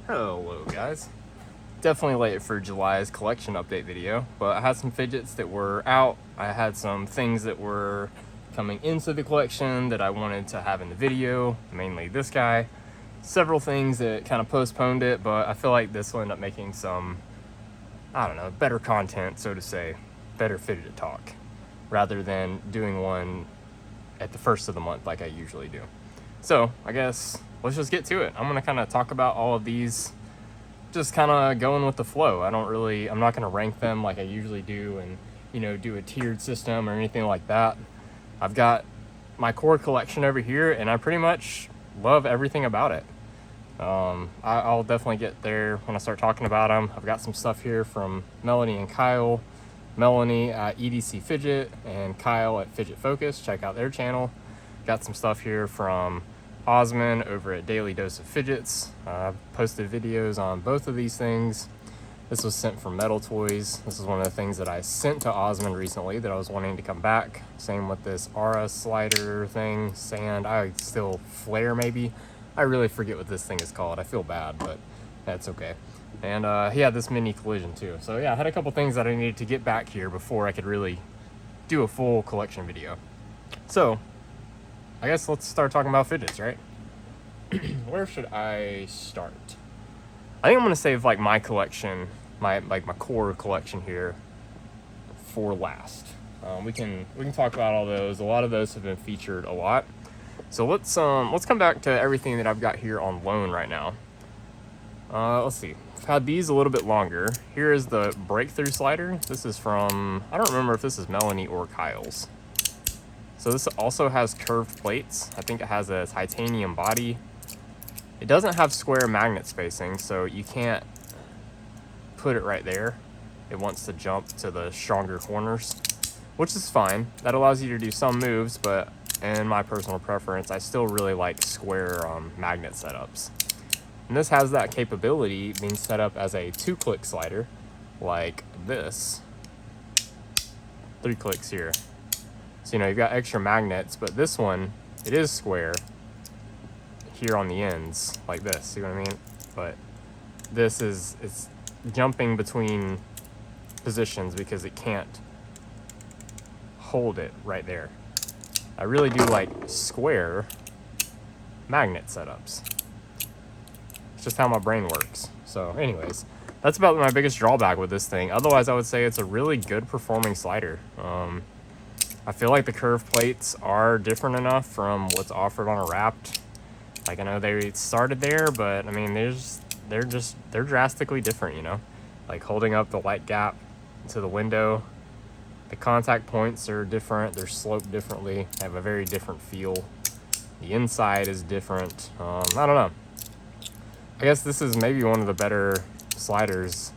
Hello guys. Definitely late for July's collection update video, but I had some fidgets that were out. I had some things that were coming into the collection that I wanted to have in the video, mainly this guy. Several things that kind of postponed it, but I feel like this will end up making some, I don't know, better content, so to say, better fidget talk, rather than doing one at the first of the month like I usually do. So I guess let's just get to it. I'm gonna kind of talk about all of these, just kind of going with the flow. I'm not gonna rank them like I usually do and, do a tiered system or anything like that. I've got my core collection over here and I pretty much love everything about it. I'll definitely get there when I start talking about them. I've got some stuff here from Melanie and Kyle. Melanie at EDC Fidget and Kyle at Fidget Focus. Check out their channel. Got some stuff here from Osman over at Daily Dose of Fidgets. I've posted videos on both of these things. This was sent from Metal Toys. This is one of the things that I sent to Osman recently that I was wanting to come back. Same with this Aura slider thing, sand, flare maybe. I really forget what this thing is called. I feel bad, but that's okay. And he had this mini collision too. So yeah, I had a couple things that I needed to get back here before I could really do a full collection video. So I guess let's start talking about fidgets, right? Where should I start? I think I'm gonna save like my collection, my core collection here for last. We can talk about all those. A lot of those have been featured a lot. So let's come back to everything that I've got here on loan right now. Let's see. I've had these a little bit longer. Here is the breakthrough slider. This is from, I don't remember if this is Melanie or Kyle's. So this also has curved plates. I think it has a titanium body. It doesn't have square magnet spacing, so you can't put it right there. It wants to jump to the stronger corners, which is fine. That allows you to do some moves, but in my personal preference, I still really like square magnet setups. And this has that capability being set up as a 2-click slider, like this. 3 clicks here. So, you've got extra magnets, but this one, it is square here on the ends, like this, see what I mean? But it's jumping between positions because it can't hold it right there. I really do like square magnet setups. It's just how my brain works. So anyways, that's about my biggest drawback with this thing. Otherwise, I would say it's a really good performing slider. I feel like the curved plates are different enough from what's offered on a Wrapped. Like, I know they started there, but I mean, they're drastically different, Like holding up the light gap to the window. The contact points are different. They're sloped differently. They have a very different feel. The inside is different. I don't know. I guess this is maybe one of the better sliders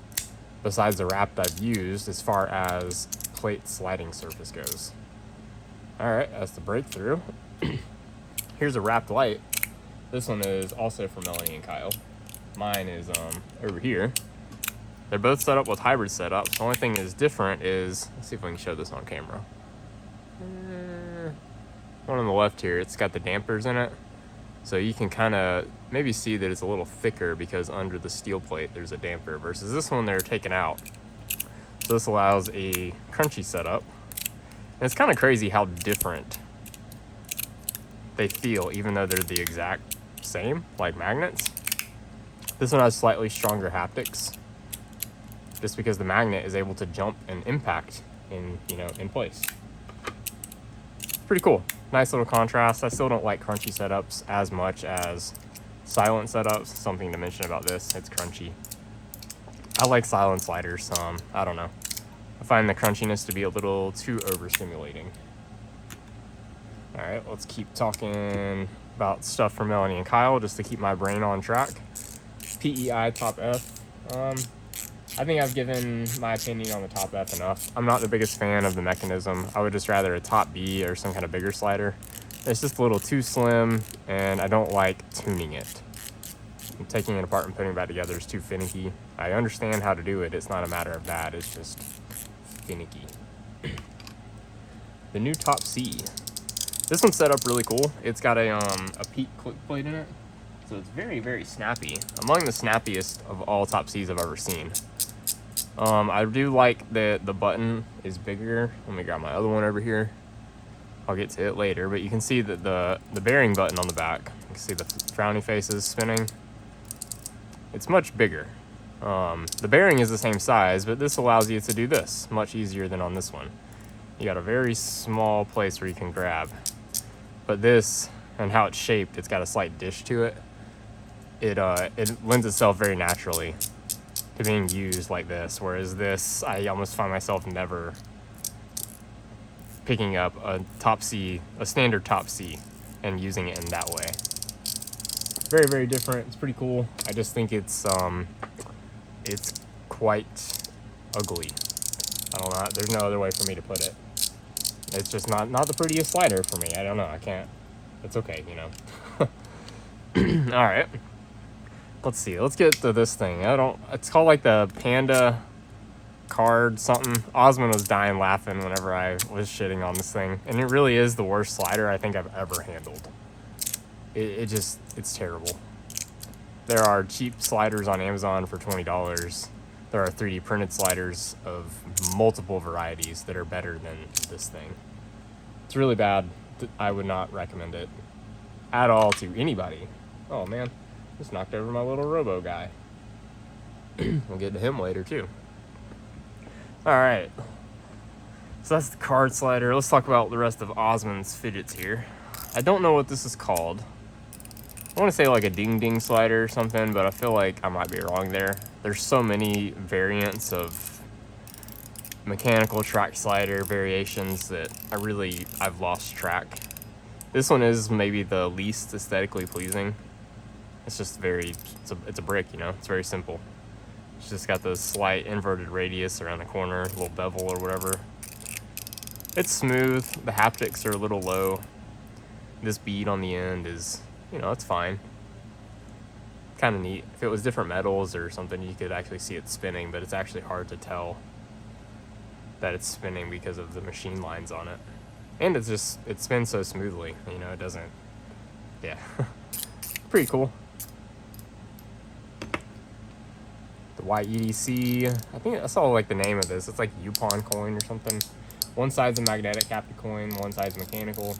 besides the Wrapped I've used as far as plate sliding surface goes. All right, that's the breakthrough. Here's a Wrapped light. This one is also from Melanie and Kyle. Mine is over here. They're both set up with hybrid setups. The only thing is different is, let's see if I can show this on camera. One on the left here, it's got the dampers in it. So you can kind of maybe see that it's a little thicker because under the steel plate there's a damper versus this one they're taken out. So this allows a crunchy setup. And it's kind of crazy how different they feel even though they're the exact same, like magnets. This one has slightly stronger haptics just because the magnet is able to jump and impact in place. Pretty cool. Nice little contrast. I still don't like crunchy setups as much as silent setups. Something to mention about this, it's crunchy. I like silent sliders. I don't know. I find the crunchiness to be a little too overstimulating. All right, let's keep talking about stuff from Melanie and Kyle just to keep my brain on track. PEI Top F. I think I've given my opinion on the Top F enough. I'm not the biggest fan of the mechanism. I would just rather a Top B or some kind of bigger slider. It's just a little too slim, and I don't like tuning it. And taking it apart and putting it back together is too finicky. I understand how to do it. It's not a matter of that. It's just finicky. The new Top C. This one's set up really cool. It's got a peak click plate in it. So it's very, very snappy. Among the snappiest of all Top C's I've ever seen. I do like that the button is bigger. Let me grab my other one over here. I'll get to it later, but you can see that the bearing button on the back, you can see the frowny faces spinning. It's much bigger. The bearing is the same size, but this allows you to do this much easier than on this one. You got a very small place where you can grab. But this, and how it's shaped, it's got a slight dish to it. It lends itself very naturally to being used like this, whereas this, I almost find myself never picking up a standard Top C, and using it in that way. Very, very different. It's pretty cool. I just think it's quite ugly. I don't know. There's no other way for me to put it. It's just not the prettiest slider for me. I don't know. I can't. It's okay, you know. All right. Let's see. Let's get to this thing. It's called like the Panda card something. Osmond was dying laughing whenever I was shitting on this thing. And it really is the worst slider I think I've ever handled. It's terrible. There are cheap sliders on Amazon for $20. There are 3D printed sliders of multiple varieties that are better than this thing. It's really bad. I would not recommend it at all to anybody. Oh man, just knocked over my little robo guy. We'll get to him later too. Alright, so that's the card slider. Let's talk about the rest of Osmond's fidgets here. I don't know what this is called. I want to say like a ding ding slider or something, but I feel like I might be wrong there. There's so many variants of mechanical track slider variations that I've lost track. This one is maybe the least aesthetically pleasing. It's just it's a brick, you know, it's very simple. It's just got the slight inverted radius around the corner, a little bevel or whatever. It's smooth, the haptics are a little low. This bead on the end is, you know, it's fine. Kind of neat. If it was different metals or something, you could actually see it spinning, but it's actually hard to tell that it's spinning because of the machine lines on it. And it spins so smoothly, you know, it doesn't, yeah. Pretty cool. The YEDC, I think I saw like the name of this. It's like Yupon coin or something. One side's a magnetic captive coin, one side's mechanical.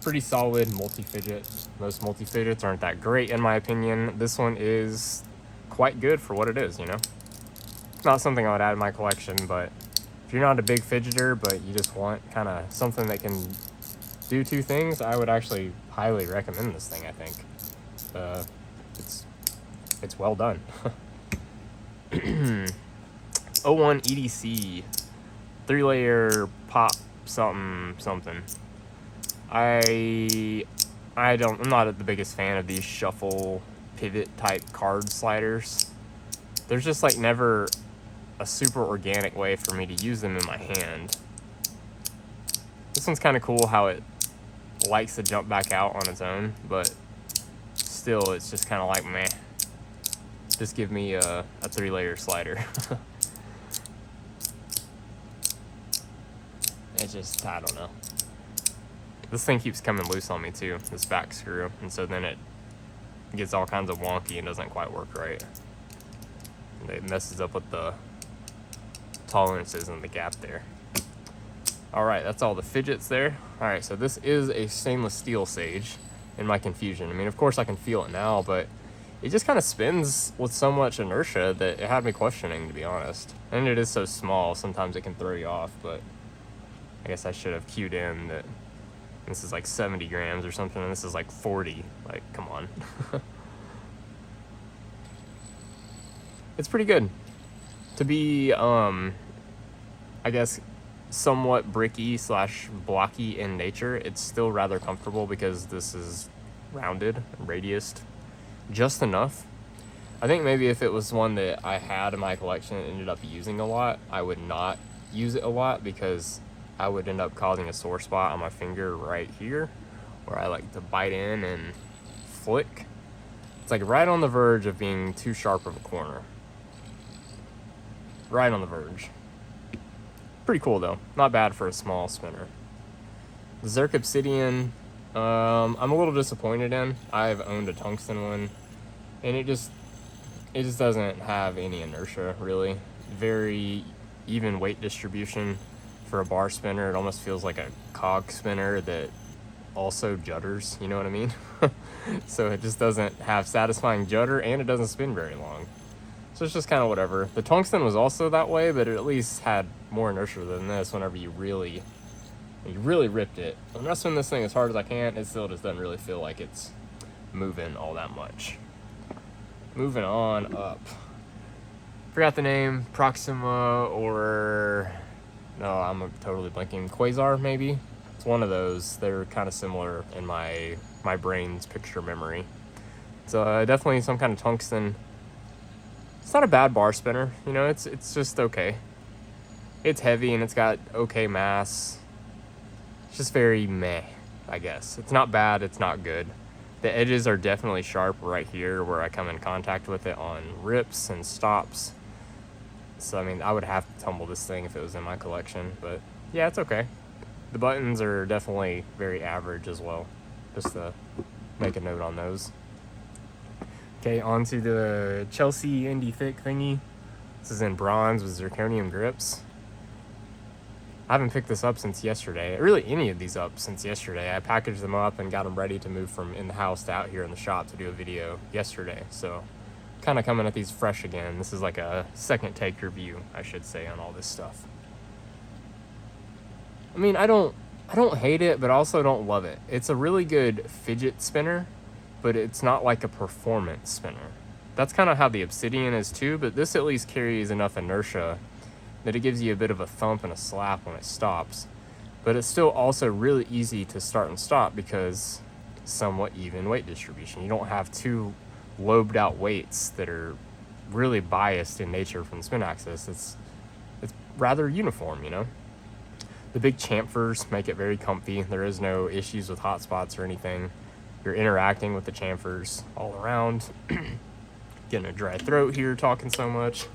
Pretty solid multi-fidget. Most multi-fidgets aren't that great in my opinion. This one is quite good for what it is, you know. Not something I would add in my collection, but if you're not a big fidgeter, but you just want kind of something that can do two things, I would actually highly recommend this thing, I think. It's well done. 01 EDC 3-layer pop something. I'm not the biggest fan of these shuffle pivot type card sliders. There's just like never a super organic way for me to use them in my hand. This one's kind of cool how it likes to jump back out on its own, but still it's just kind of like meh. Just give me a 3-layer slider. It's just, I don't know. This thing keeps coming loose on me too, this back screw, and so then it gets all kinds of wonky and doesn't quite work right. And it messes up with the tolerances and the gap there. Alright, that's all the fidgets there. Alright, so this is a stainless steel Sage in my confusion. I mean, of course I can feel it now, but it just kind of spins with so much inertia that it had me questioning, to be honest. And it is so small, sometimes it can throw you off, but I guess I should have cued in that this is like 70 grams or something, and this is like 40. Like, come on. It's pretty good. To be, I guess, somewhat bricky / blocky in nature, it's still rather comfortable because this is rounded and radiused just enough. I think maybe if it was one that I had in my collection and ended up using a lot, I would not use it a lot because I would end up causing a sore spot on my finger right here where I like to bite in and flick. It's like right on the verge of being too sharp of a corner. Right on the verge. Pretty cool though. Not bad for a small spinner. The Zerk Obsidian, I'm a little disappointed in. I've owned a tungsten one and it just doesn't have any inertia, really. Very even weight distribution for a bar spinner. It almost feels like a cog spinner that also judders, you know what I mean? So it just doesn't have satisfying judder, and it doesn't spin very long. So it's just kind of whatever. The tungsten was also that way, but it at least had more inertia than this whenever you really ripped it. When I spin this thing as hard as I can, it still just doesn't really feel like it's moving all that much. Moving on up. Forgot the name. Proxima or... No, I'm totally blanking. Quasar, maybe? It's one of those. They're kind of similar in my brain's picture memory. So definitely some kind of tungsten. It's not a bad bar spinner. You know, it's just okay. It's heavy and it's got okay mass. It's just very meh, I guess. It's not bad, it's not good. The edges are definitely sharp right here where I come in contact with it on rips and stops. So, I mean, I would have to tumble this thing if it was in my collection. But, yeah, it's okay. The buttons are definitely very average as well. Just to make a note on those. Okay, on to the Chelsea Indie Thick thingy. This is in bronze with zirconium grips. I haven't picked this up since yesterday. Really, any of these up since yesterday. I packaged them up and got them ready to move from in the house to out here in the shop to do a video yesterday. So, kind of coming at these fresh again. This is like a second take review, I should say, on all this stuff. I mean, I don't hate it, but I also don't love it. It's a really good fidget spinner, but it's not like a performance spinner. That's kind of how the Obsidian is too, but this at least carries enough inertia that it gives you a bit of a thump and a slap when it stops. But it's still also really easy to start and stop because somewhat even weight distribution. You don't have two lobed out weights that are really biased in nature from the spin axis. It's rather uniform, you know? The big chamfers make it very comfy. There is no issues with hot spots or anything. You're interacting with the chamfers all around. Getting a dry throat here talking so much.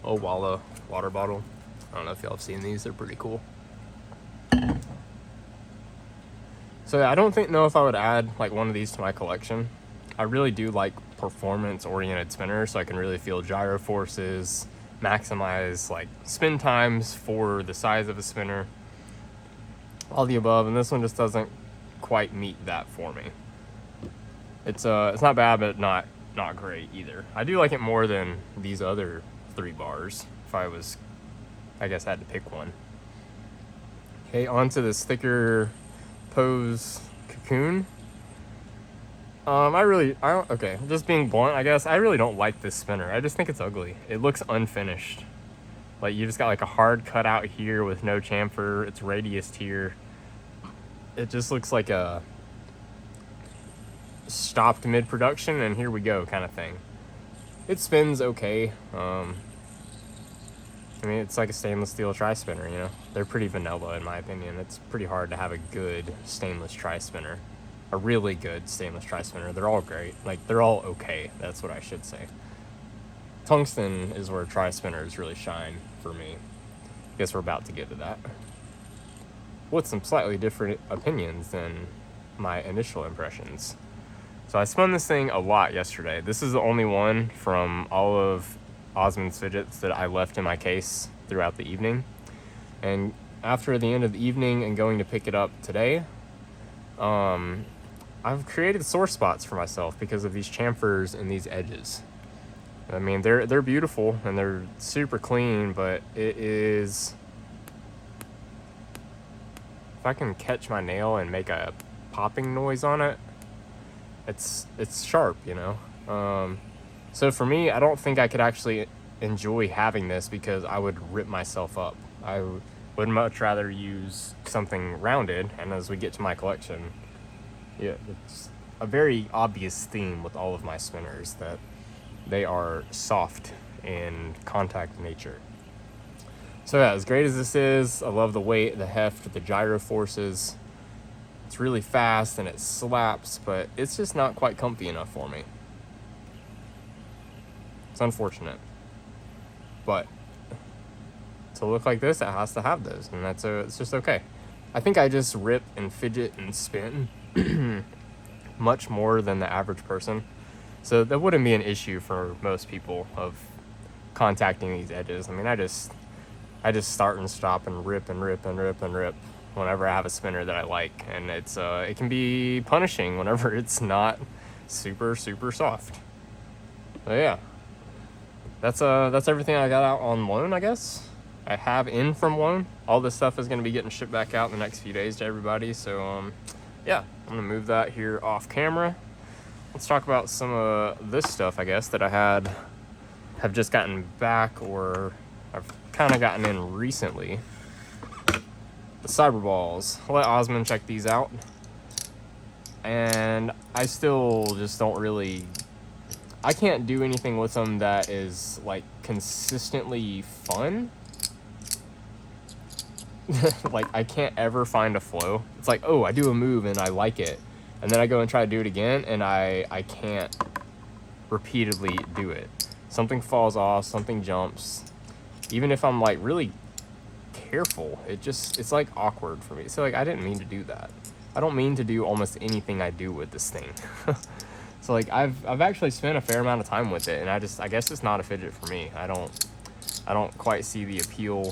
Oh, Walla water bottle. I don't know if y'all have seen these. They're pretty cool. So yeah, I don't know if I would add like one of these to my collection. I really do like performance-oriented spinners, so I can really feel gyro forces, maximize like spin times for the size of a spinner, all the above, and this one just doesn't quite meet that for me. It's not bad, but not great either. I do like it more than these other 3 bars, if I guess I had to pick one. Okay, on to this thicker Pose Cocoon. Okay, just being blunt, I guess, I really don't like this spinner. I just think it's ugly. It looks unfinished. Like, you just got like a hard cutout here with no chamfer. It's radiused here. It just looks like a stopped mid-production and here we go kind of thing. It spins okay. I mean, it's like a stainless steel tri-spinner, you know? They're pretty vanilla in my opinion. It's pretty hard to have a good stainless tri-spinner. A really good stainless tri-spinner. They're all great. Like, they're all okay. That's what I should say. Tungsten is where tri-spinners really shine for me. Guess we're about to get to that. With some slightly different opinions than my initial impressions. So I spun this thing a lot yesterday. This is the only one from all of Osmond's fidgets that I left in my case throughout the evening. And after the end of the evening and going to pick it up today, I've created sore spots for myself because of these chamfers and these edges. I mean, they're beautiful and they're super clean, but it is... If I can catch my nail and make a popping noise on it, it's sharp, you know? So for me, I don't think I could actually enjoy having this because I would rip myself up. I would much rather use something rounded, and as we get to my collection, yeah, it's a very obvious theme with all of my spinners that they are soft in contact nature. So yeah, as great as this is, I love the weight, the heft, the gyro forces. It's really fast and it slaps, but it's just not quite comfy enough for me. It's unfortunate. But to look like this, it has to have those, and it's just okay. I think I just rip and fidget and spin much more than the average person. So that wouldn't be an issue for most people of contacting these edges. I mean, I just start and stop and rip and rip and rip and rip whenever I have a spinner that I like, and it can be punishing whenever it's not super soft. So yeah, that's everything I got out on loan, I guess. I have in from loan. All this stuff is going to be getting shipped back out in the next few days to everybody. So yeah, I'm gonna move that here off camera. Let's talk about some of this stuff, I guess, that I have just gotten back, or I've kind of gotten in recently. The cyber balls. I'll let Osmond check these out. And I still just don't really, I can't do anything with them that is like consistently fun. Like, I can't ever find a flow. It's like, oh, I do a move and I like it, and then I go and try to do it again, and I can't repeatedly do it. Something falls off, something jumps. Even if I'm like really careful, it's like awkward for me. So like, I didn't mean to do that. I don't mean to do almost anything I do with this thing. So like, I've actually spent a fair amount of time with it, and I guess it's not a fidget for me. I don't quite see the appeal.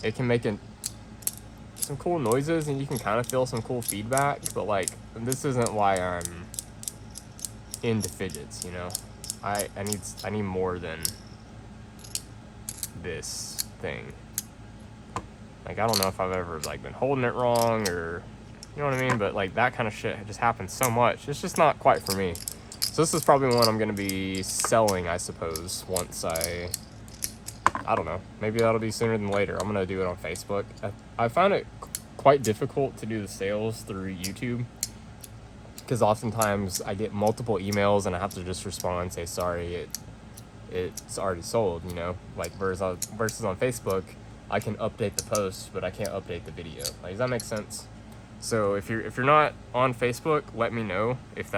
It can make some cool noises, and you can kind of feel some cool feedback, but like, this isn't why I'm into fidgets, you know? I need more than this thing. Like, I don't know if I've ever like been holding it wrong, or you know what I mean, but like, that kind of shit just happens so much. It's just not quite for me. So this is probably one I'm gonna be selling, I suppose, once I don't know, maybe that'll be sooner than later. I'm gonna do it on Facebook. I found it quite difficult to do the sales through YouTube, because oftentimes I get multiple emails and I have to just respond and say, sorry, it's already sold, you know? Like, versus on Facebook, I can update the post, but I can't update the video. Like, does that make sense? So if you're not on Facebook, let me know if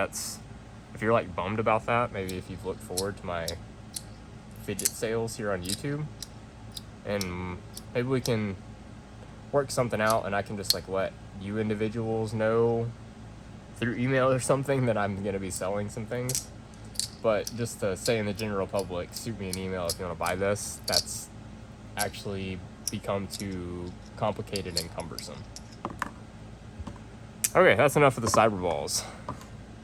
you're like bummed about that. Maybe if you've looked forward to my fidget sales here on YouTube, and maybe we can work something out, and I can just like let you individuals know through email or something that I'm going to be selling some things. But just to say in the general public, shoot me an email if you want to buy this. That's actually become too complicated and cumbersome. Okay, that's enough of the cyber balls.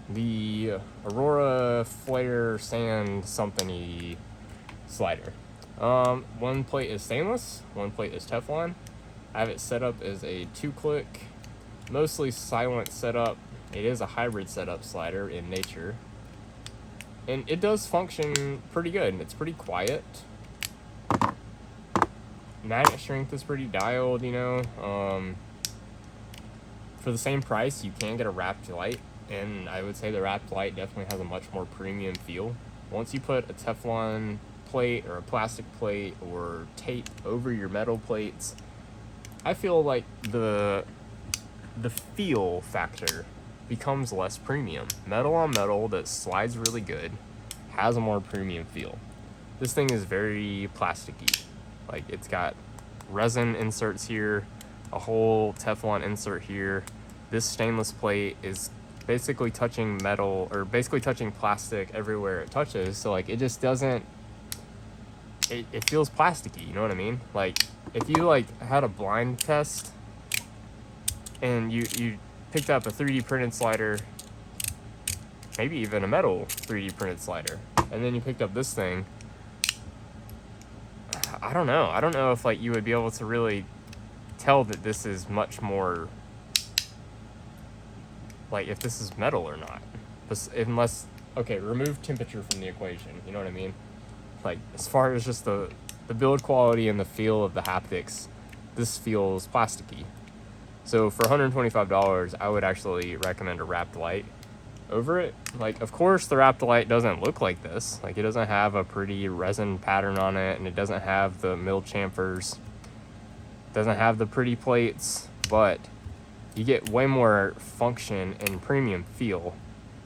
The Aurora Flare Sand something-y slider. One plate is stainless, one plate is Teflon. I have it set up as a 2-click, mostly silent setup. It is a hybrid setup slider in nature, and it does function pretty good. It's pretty quiet. Magnet strength is pretty dialed, you know. For the same price, you can get a wrapped light, and I would say the wrapped light definitely has a much more premium feel. Once you put a Teflon plate or a plastic plate or tape over your metal plates, I feel like the feel factor becomes less premium. Metal on metal that slides really good has a more premium feel. This thing is very plasticky. Like, it's got resin inserts here, a whole Teflon insert here. This stainless plate is basically touching metal, or basically touching plastic everywhere it touches. So like, it just doesn't, it feels plasticky, you know what I mean? Like, if you like had a blind test and you picked up a 3D printed slider, maybe even a metal 3D printed slider, and then you picked up this thing, I don't know if like you would be able to really tell that this is much more, like, if this is metal or not. Unless, okay, remove temperature from the equation, you know what I mean? Like, as far as just the build quality and the feel of the haptics, this feels plasticky. So for $125, I would actually recommend a wrapped light over it. Like, of course, the wrapped light doesn't look like this. Like, it doesn't have a pretty resin pattern on it, and it doesn't have the milled chamfers, doesn't have the pretty plates, but you get way more function and premium feel.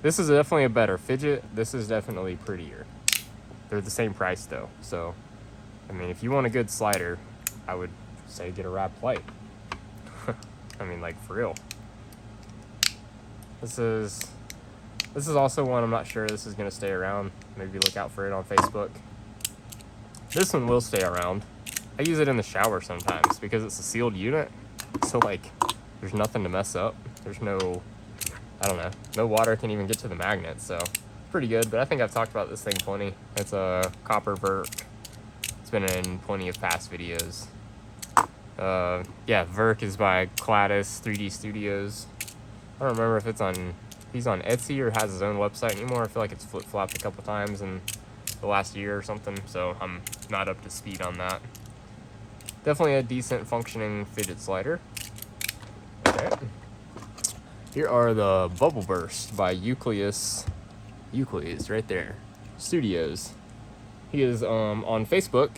This is definitely a better fidget. This is definitely prettier. They're the same price though. So, I mean, if you want a good slider, I would say get a wrapped light. I mean, like, for real. This is also one I'm not sure this is going to stay around. Maybe look out for it on Facebook. This one will stay around. I use it in the shower sometimes because it's a sealed unit. So, like, there's nothing to mess up. There's no, I don't know, no water can even get to the magnet. So, pretty good. But I think I've talked about this thing plenty. It's a copper vert. It's been in plenty of past videos. Yeah, Verk is by Cladis 3D Studios. I don't remember if he's on Etsy or has his own website anymore. I feel like it's flip-flopped a couple times in the last year or something, so I'm not up to speed on that. Definitely a decent functioning fidget slider. Okay. Here are the Bubble Burst by Euclius right there, Studios. He is on Facebook.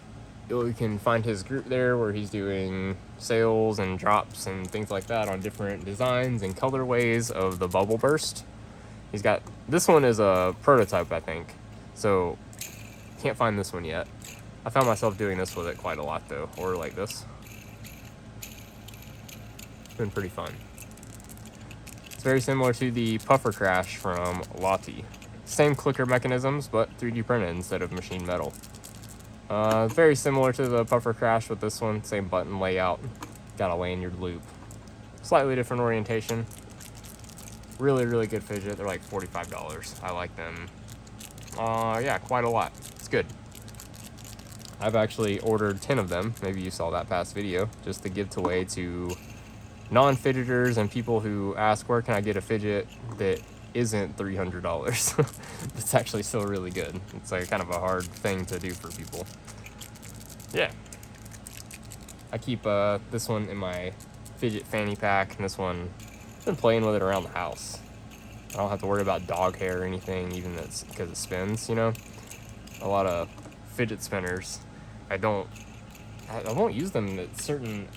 You can find his group there where he's doing sales and drops and things like that on different designs and colorways of the Bubble Burst. He's got, this one is a prototype, I think, so can't find this one yet. I found myself doing this with it quite a lot though, or like this. It's been pretty fun. It's very similar to the Puffer Crash from Lottie. Same clicker mechanisms, but 3D printed instead of machine metal. Very similar to the Puffer Crash with this one, same button layout, got a lanyard loop. Slightly different orientation. Really, really good fidget. They're like $45. I like them, yeah, quite a lot. It's good. I've actually ordered 10 of them, maybe you saw that past video, just to give away to non-fidgeters and people who ask, where can I get a fidget that isn't $300? It's actually still really good. It's like kind of a hard thing to do for people. Yeah. I keep this one in my fidget fanny pack, and this one, I've been playing with it around the house. I don't have to worry about dog hair or anything, even that's because it spins, you know? A lot of fidget spinners, I won't use them at certain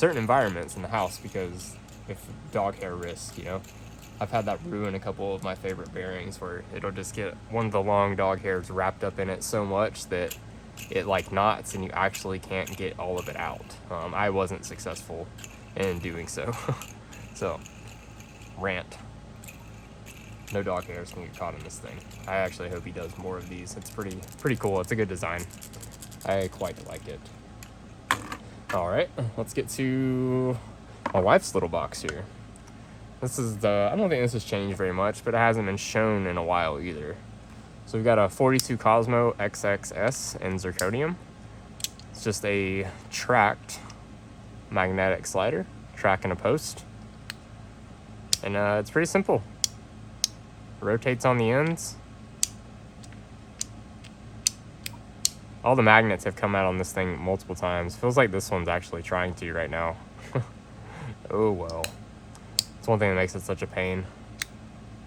environments in the house because if dog hair risk, you know? I've had that ruin a couple of my favorite bearings where it'll just get one of the long dog hairs wrapped up in it so much that it like knots and you actually can't get all of it out. I wasn't successful in doing so. So, rant. No dog hairs can get caught in this thing. I actually hope he does more of these. It's pretty cool. It's a good design. I quite like it. All right, let's get to my wife's little box here. This is I don't think this has changed very much, but it hasn't been shown in a while either. So we've got a 42 Cosmo XXS in zirconium. It's just a tracked magnetic slider, track and a post. And it's pretty simple. It rotates on the ends. All the magnets have come out on this thing multiple times. Feels like this one's actually trying to right now. Oh well. It's one thing that makes it such a pain.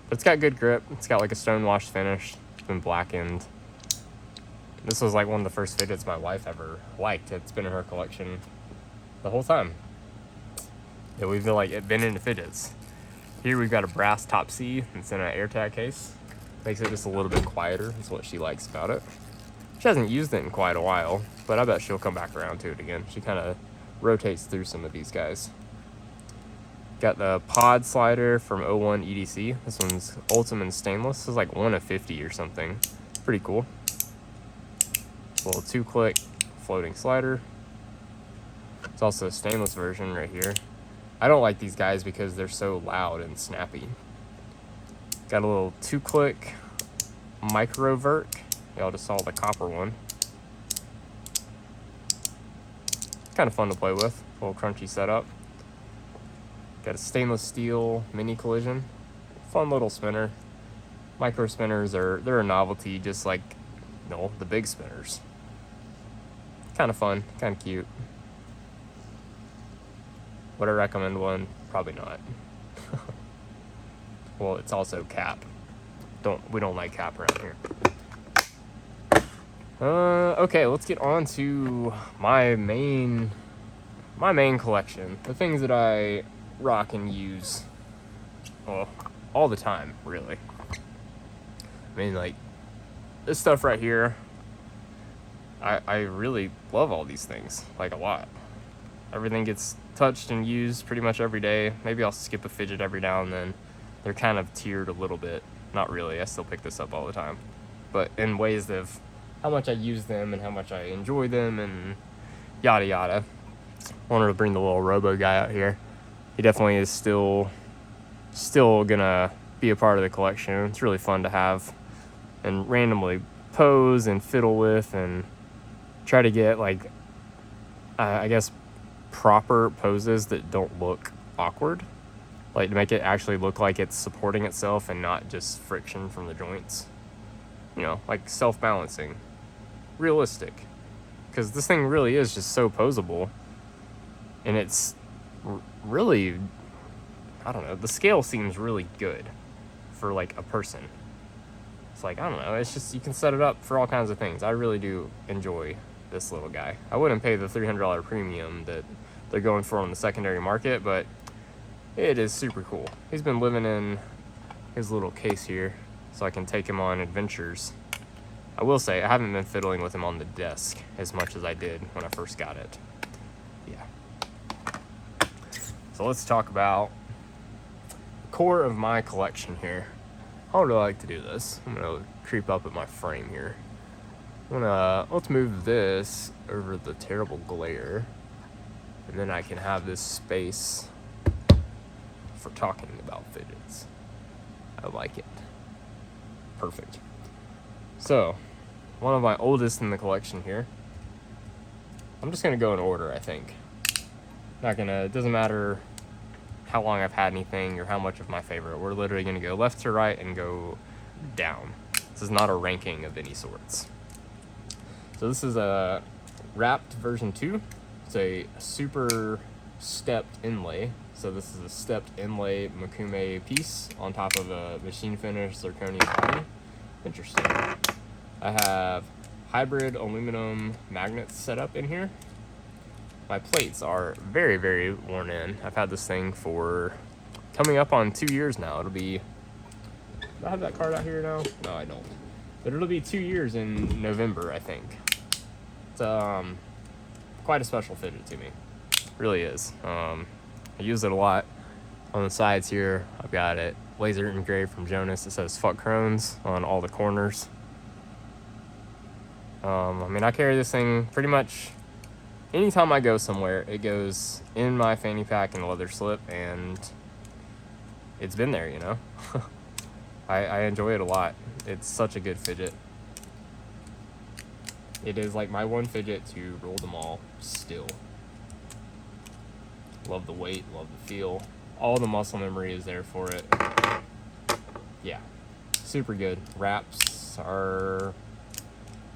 But it's got good grip. It's got like a stone-washed finish. It's been blackened. This was like one of the first fidgets my wife ever liked. It's been in her collection the whole time. Yeah, we've been into fidgets. Here we've got a brass top C. It's in an AirTag case. Makes it just a little bit quieter. That's what she likes about it. She hasn't used it in quite a while, but I bet she'll come back around to it again. She kind of rotates through some of these guys. Got the pod slider from 01 EDC. This one's Ultimate Stainless. This is like 1 of 50 or something. Pretty cool. Little 2-click floating slider. It's also a stainless version right here. I don't like these guys because they're so loud and snappy. Got a little 2-click micro vert. Y'all just saw the copper one. Kind of fun to play with. A little crunchy setup. Got a stainless steel mini collision. Fun little spinner. Micro spinners they're a novelty, just like the big spinners. Kind of fun, kind of cute. Would I recommend one? Probably not. Well, it's also cap. We don't like cap around here. Okay, let's get on to my main collection. The things that I rock and use, well, all the time, really. I mean, like, this stuff right here, I really love all these things, like, a lot. Everything gets touched and used pretty much every day. Maybe I'll skip a Fidget every now and then. They're kind of tiered a little bit. Not really, I still pick this up all the time. But in ways of how much I use them and how much I enjoy them and yada yada. Wanted to bring the little Robo guy out here. He definitely is still gonna be a part of the collection. It's really fun to have and randomly pose and fiddle with and try to get, like, I guess, proper poses that don't look awkward. Like, to make it actually look like it's supporting itself and not just friction from the joints. You know, like self-balancing. Realistic. Because this thing really is just so posable. And it's really, I don't know, the scale seems really good for, like, a person. It's like, I don't know, it's just, you can set it up for all kinds of things. I really do enjoy this little guy. I wouldn't pay the $300 premium that they're going for on the secondary market, but it is super cool. He's been living in his little case here, so I can take him on adventures. I will say, I haven't been fiddling with him on the desk as much as I did when I first got it. Yeah. So let's talk about the core of my collection here. How would I like to do this? I'm gonna creep up at my frame here. Let's move this over the terrible glare, and then I can have this space for talking about fidgets. I like it. Perfect. So, one of my oldest in the collection here. I'm just gonna go in order, I think. It doesn't matter how long I've had anything or how much of my favorite. We're literally gonna go left to right and go down. This is not a ranking of any sorts. So this is a wrapped version 2. It's a super stepped inlay. So this is a stepped inlay Makume piece on top of a machine finish zirconia body. Interesting. I have hybrid aluminum magnets set up in here. My plates are very, very worn in. I've had this thing for coming up on 2 years now. It'll be, do I have that card out here now? No, I don't. But it'll be 2 years in November, I think. It's quite a special fidget to me. It really is. I use it a lot. On the sides here, I've got it laser engraved from Jonas. It says "fuck crones" on all the corners. I mean, I carry this thing pretty much anytime I go somewhere. It goes in my fanny pack and leather slip, and it's been there, you know. I enjoy it a lot. It's such a good fidget. It is like my one fidget to roll them all still. Love the weight, love the feel. All the muscle memory is there for it. Yeah, super good. Wraps are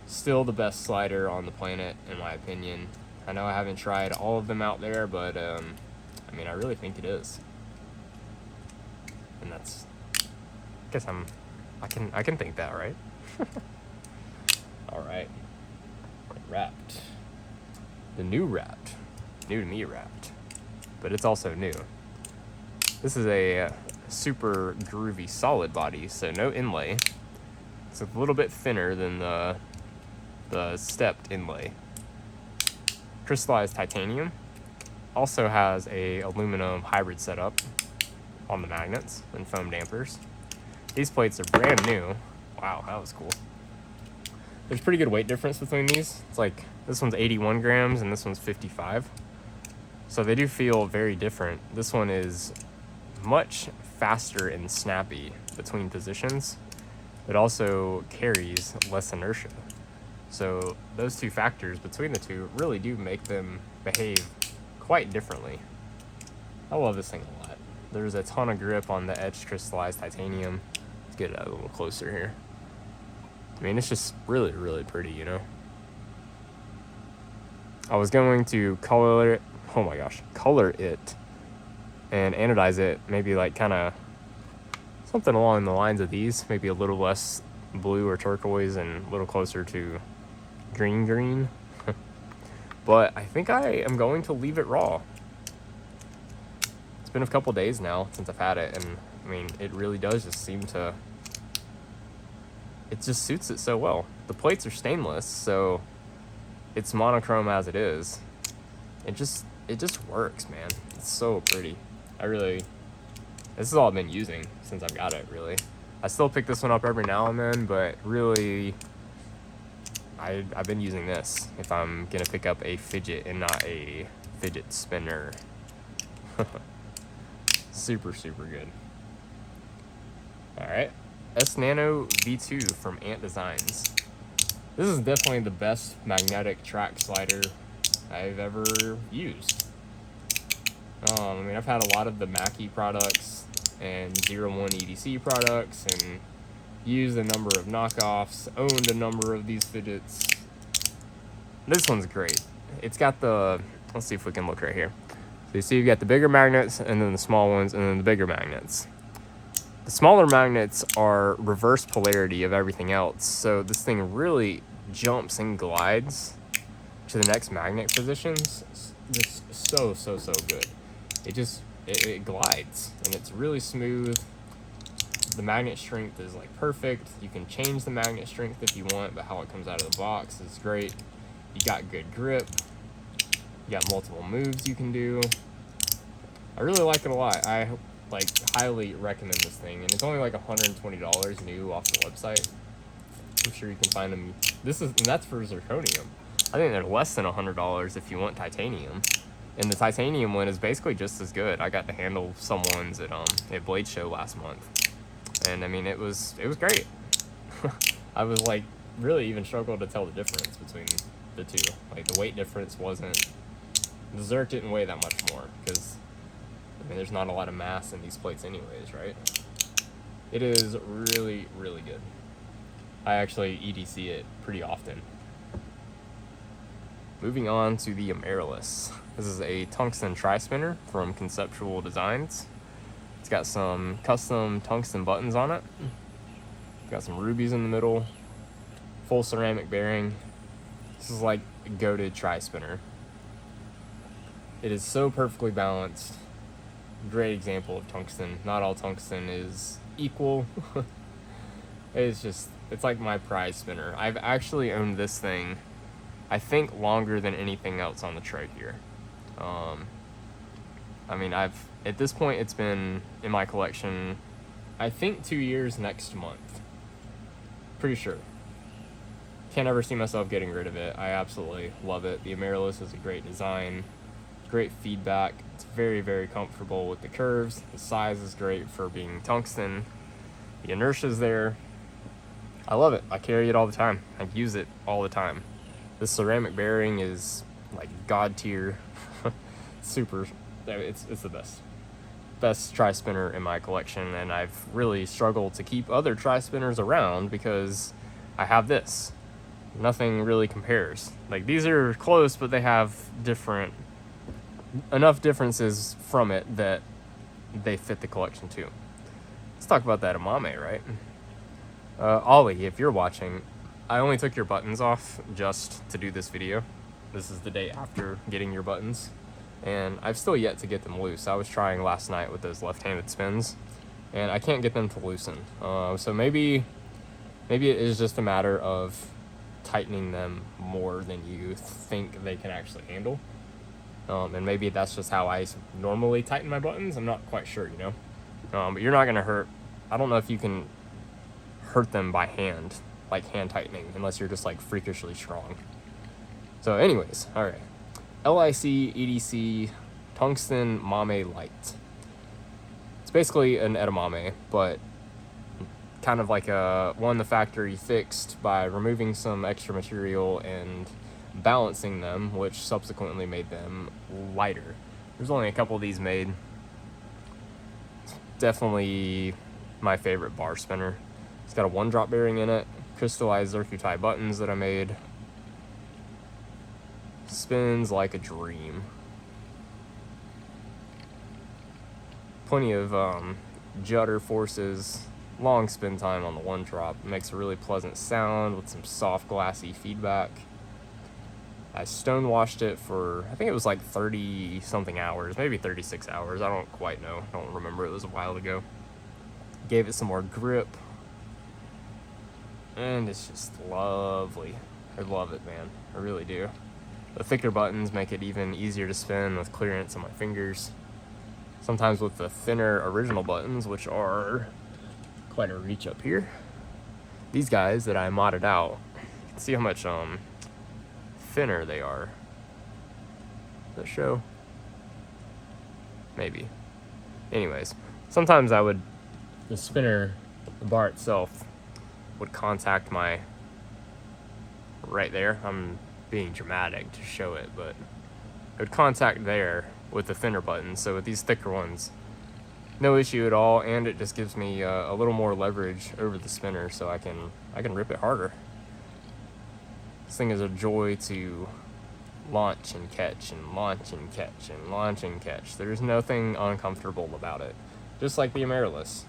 still the best slider on the planet, in my opinion. I know I haven't tried all of them out there, but I mean, I really think it is. And that's, I guess I can think that, right? All right. Wrapped. The new Wrapped. New to me Wrapped. But it's also new. This is a super groovy solid body, so no inlay. It's a little bit thinner than the stepped inlay. Crystallized titanium. Also has a aluminum hybrid setup on the magnets and foam dampers. These plates are brand new. Wow, that was cool. There's pretty good weight difference between these. It's like this one's 81 grams and this one's 55. So they do feel very different. This one is much faster and snappy between positions, but also carries less inertia. So those two factors between the two really do make them behave quite differently. I love this thing a lot. There's a ton of grip on the etched crystallized titanium. Let's get it a little closer here. I mean, it's just really, really pretty, you know? I was going to color it and anodize it, maybe like kind of something along the lines of these, maybe a little less blue or turquoise and a little closer to green. But I think I am going to leave it raw. It's been a couple days now since I've had it, and I mean, it really does just seem to, it just suits it so well. The plates are stainless, so it's monochrome as it is. It just it just works, man. It's so pretty. This is all I've been using since I've got it, really. I still pick this one up every now and then, but really, I've been using this if I'm gonna pick up a fidget and not a fidget spinner. Super, super good. All right, S Nano V2 from Ant Designs. This is definitely the best magnetic track slider I've ever used. I mean, I've had a lot of the Mackie products and 01 EDC products and used a number of knockoffs, owned a number of these fidgets. This one's great. It's got let's see if we can look right here. So you see you've got the bigger magnets and then the small ones and then the bigger magnets. The smaller magnets are reverse polarity of everything else, so this thing really jumps and glides to the next magnet positions. Just so good. It glides and it's really smooth. The magnet strength is like perfect. You can change the magnet strength if you want, but how it comes out of the box is great. You got good grip. You got multiple moves you can do. I really like it a lot. I highly recommend this thing, and it's only like $120 new off the website. I'm sure you can find them. And that's for zirconium. I think they're less than $100 if you want titanium. And the titanium one is basically just as good. I got to handle some ones at Blade Show last month, and I mean it was great. I was like really even struggled to tell the difference between the two. Like the weight difference wasn't. The Zerk didn't weigh that much more because I mean there's not a lot of mass in these plates anyways, right? It is really, really good. I actually EDC it pretty often. Moving on to the Amaryllis. This is a tungsten tri-spinner from Conceptual Designs. It's got some custom tungsten buttons on it. It's got some rubies in the middle. Full ceramic bearing. This is like a goated tri-spinner. It is so perfectly balanced. Great example of tungsten. Not all tungsten is equal. It's like my prize spinner. I've actually owned this thing, I think, longer than anything else on the tray here. I mean, at this point, it's been in my collection, I think 2 years next month. Pretty sure. Can't ever see myself getting rid of it. I absolutely love it. The Amaryllis is a great design, great feedback. It's very, very comfortable with the curves. The size is great for being tungsten. The inertia's there. I love it. I carry it all the time. I use it all the time. This ceramic bearing is like god tier. Super. It's the best tri-spinner in my collection, and I've really struggled to keep other tri-spinners around because I have this. Nothing really compares. Like, these are close, but they have enough differences from it that they fit the collection too. Let's talk about that Amame, right? Ollie, if you're watching, I only took your buttons off just to do this video. This is the day after getting your buttons, and I've still yet to get them loose. I was trying last night with those left-handed spins, and I can't get them to loosen. So maybe it is just a matter of tightening them more than you think they can actually handle. And maybe that's just how I normally tighten my buttons. I'm not quite sure, but you're not gonna hurt. I don't know if you can hurt them by hand, like hand tightening, unless you're just like freakishly strong. So anyways, all right. LIC EDC Tungsten Mame Light. It's basically an edamame, but kind of like one the factory fixed by removing some extra material and balancing them, which subsequently made them lighter. There's only a couple of these made. Definitely my favorite bar spinner. It's got a 1-drop bearing in it, crystallized Zircuti buttons that I made. Spins like a dream. Plenty of judder forces, long spin time on the 1-drop. It makes a really pleasant sound with some soft glassy feedback. I stonewashed it for, I think it was like 30 something hours, maybe 36 hours. I don't quite know. I don't remember. It was a while ago. Gave it some more grip. And it's just lovely. I love it, man. I really do. The thicker buttons make it even easier to spin with clearance on my fingers. Sometimes with the thinner original buttons, which are quite a reach up here, these guys that I modded out, you can see how much thinner they are. Does that show? Maybe. Anyways, sometimes the spinner, the bar itself, would contact my, right there, I'm being dramatic to show it, but it would contact there with the thinner buttons. So with these thicker ones, no issue at all, and it just gives me a little more leverage over the spinner, so I can rip it harder. This thing is a joy to launch and catch and launch and catch and launch and catch. There's nothing uncomfortable about it, just like the Amaryllis,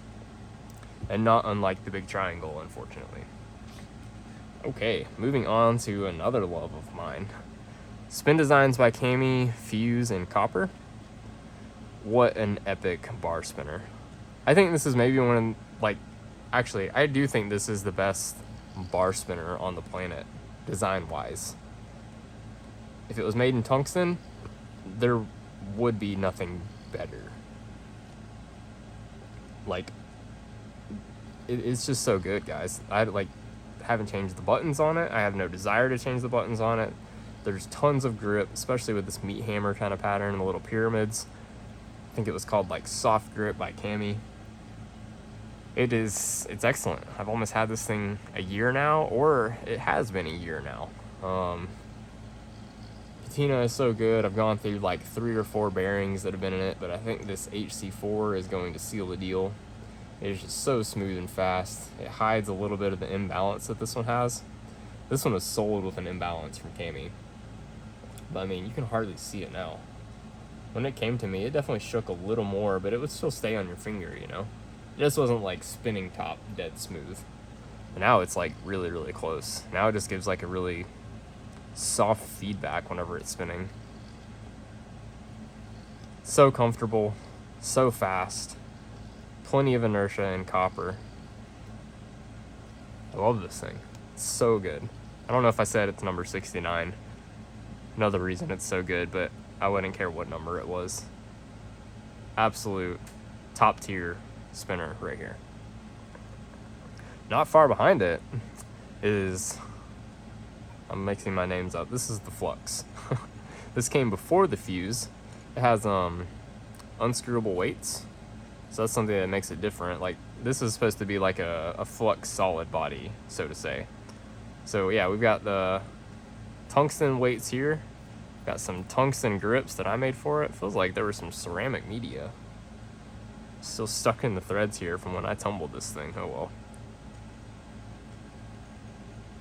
and not unlike the Big Triangle, unfortunately. Okay, moving on to another love of mine. Spin Designs by Cami, Fuse, and Copper. What an epic bar spinner. I think this is maybe actually, I do think this is the best bar spinner on the planet, design-wise. If it was made in tungsten, there would be nothing better. Like, it's just so good, guys. I haven't changed the buttons on it. I have no desire to change the buttons on it. There's tons of grip, especially with this meat hammer kind of pattern and the little pyramids. I think it was called like Soft Grip by Cami. It's excellent. I've almost had this thing a year now, or it has been a year now. Patina is so good. I've gone through like 3 or 4 bearings that have been in it, but I think this HC4 is going to seal the deal. It is just so smooth and fast. It hides a little bit of the imbalance that this one has. This one was sold with an imbalance from Cami, but I mean, you can hardly see it now. When it came to me, it definitely shook a little more, but it would still stay on your finger, you know? It just wasn't like spinning top dead smooth. And now it's like really, really close. Now it just gives like a really soft feedback whenever it's spinning. So comfortable, so fast, plenty of inertia and copper. I love this thing. It's so good. I don't know if I said it's number 69. Another reason it's so good, but I wouldn't care what number it was. Absolute top tier spinner right here. Not far behind it is, I'm mixing my names up. This is the Flux. This came before the Fuse. It has unscrewable weights, so that's something that makes it different. Like, this is supposed to be like a Flux solid body, so to say. So yeah, we've got the tungsten weights here. Got some tungsten grips that I made for it. Feels like there was some ceramic media still stuck in the threads here from when I tumbled this thing. Oh well.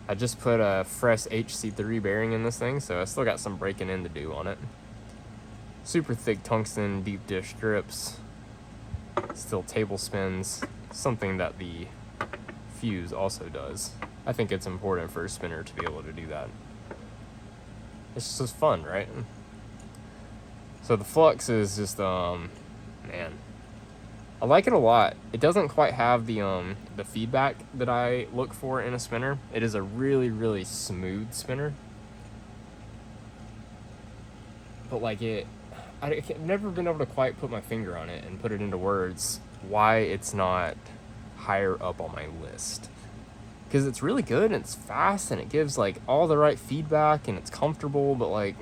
I just put a fresh HC3 bearing in this thing, so I still got some breaking in to do on it. Super thick tungsten deep dish grips. Still table spins, something that the Fuse also does. I think it's important for a spinner to be able to do that. It's just fun, right? So the Flux is just, man, I like it a lot. It doesn't quite have the feedback that I look for in a spinner. It is a really, really smooth spinner. But like I've never been able to quite put my finger on it and put it into words why it's not higher up on my list. Because it's really good and it's fast and it gives like all the right feedback and it's comfortable, but like,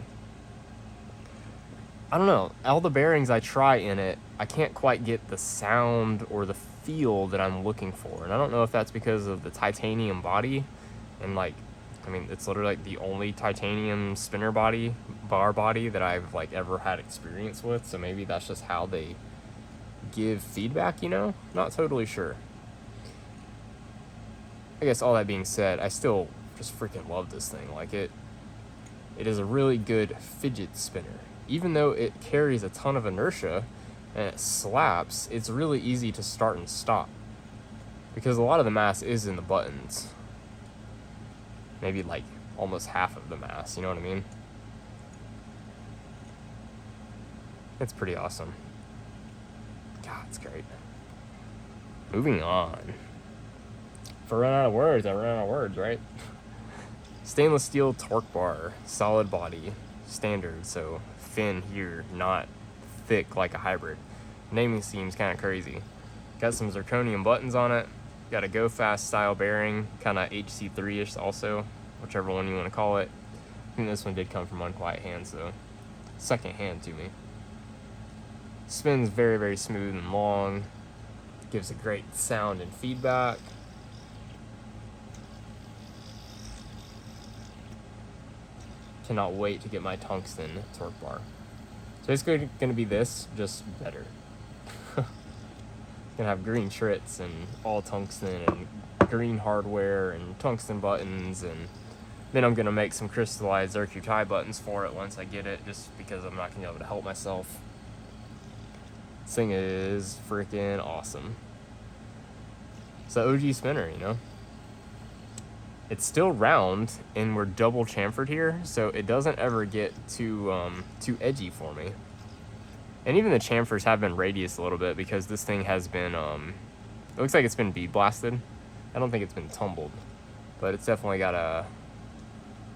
I don't know, all the bearings I try in it, I can't quite get the sound or the feel that I'm looking for. And I don't know if that's because of the titanium body and like, I mean, it's literally like the only titanium spinner body, bar body that I've like ever had experience with. So maybe that's just how they give feedback, you know? Not totally sure. I guess all that being said, I still just freaking love this thing. Like it is a really good fidget spinner. Even though it carries a ton of inertia and it slaps, it's really easy to start and stop. Because a lot of the mass is in the buttons. Maybe like almost half of the mass, you know what I mean? It's pretty awesome. God, it's great. Moving on. If I run out of words, I run out of words, right? Stainless steel torque bar, solid body. standard, so thin here, not thick like a hybrid. Naming seems kind of crazy. Got some zirconium buttons on it. Got a go fast style bearing, kind of HC3ish also, whichever one you want to call it. I think this one did come from Unquiet Hands though. Second hand to me. Spins very, very smooth and long. Gives a great sound and feedback. Cannot wait to get my tungsten torque bar. So basically going to be this, just better. Gonna have green trits and all tungsten and green hardware and tungsten buttons, and then I'm gonna make some crystallized ZerQ-Tie buttons for it once I get it, just because I'm not gonna be able to help myself. This thing is freaking awesome. It's the OG spinner, you know. It's still round, and we're double chamfered here, so it doesn't ever get too edgy for me. And even the chamfers have been radiused a little bit because this thing has been, it looks like it's been bead blasted. I don't think it's been tumbled, but it's definitely got a,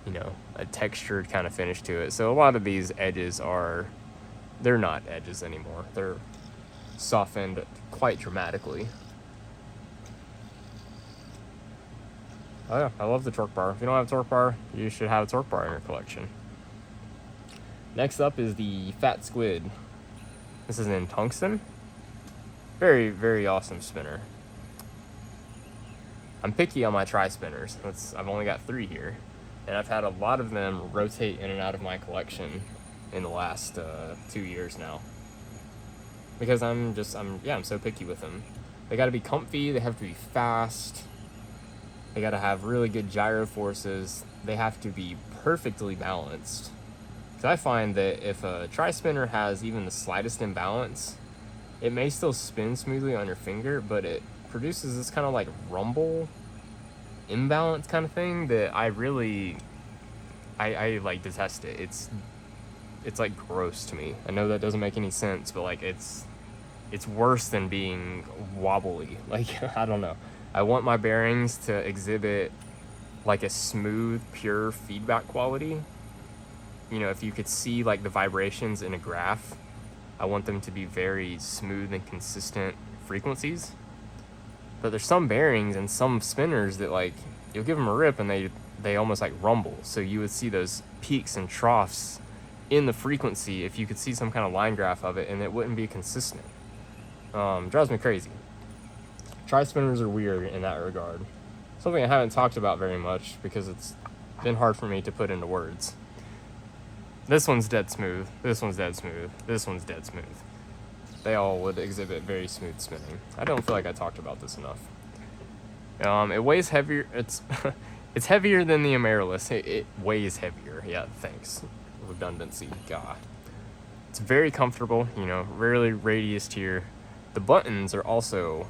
you know, a textured kind of finish to it. So a lot of these edges they're not edges anymore. They're softened quite dramatically. Oh yeah, I love the torque bar. If you don't have a torque bar, you should have a torque bar in your collection. Next up is the Fat Squid. This is in tungsten. Very, very awesome spinner. I'm picky on my tri-spinners. I've only got 3 here. And I've had a lot of them rotate in and out of my collection in the last 2 years now. Because I'm so picky with them. They gotta be comfy, they have to be fast. They gotta have really good gyro forces. They have to be perfectly balanced. Because I find that if a tri-spinner has even the slightest imbalance, it may still spin smoothly on your finger, but it produces this kind of like rumble imbalance kind of thing that I like detest it. It's like gross to me. I know that doesn't make any sense, but like it's worse than being wobbly. Like, I don't know. I want my bearings to exhibit like a smooth, pure feedback quality. You know, if you could see like the vibrations in a graph, I want them to be very smooth and consistent frequencies. But there's some bearings and some spinners that like, you'll give them a rip and they almost like rumble. So you would see those peaks and troughs in the frequency if you could see some kind of line graph of it, and it wouldn't be consistent. Drives me crazy. Tri-spinners are weird in that regard. Something I haven't talked about very much because it's been hard for me to put into words. This one's dead smooth, this one's dead smooth, this one's dead smooth. They all would exhibit very smooth spinning. I don't feel like I talked about this enough. It weighs heavier, it's heavier than the Amaryllis. It weighs heavier, yeah, thanks. Redundancy, God. It's very comfortable, you know, rarely radiused here. The buttons are also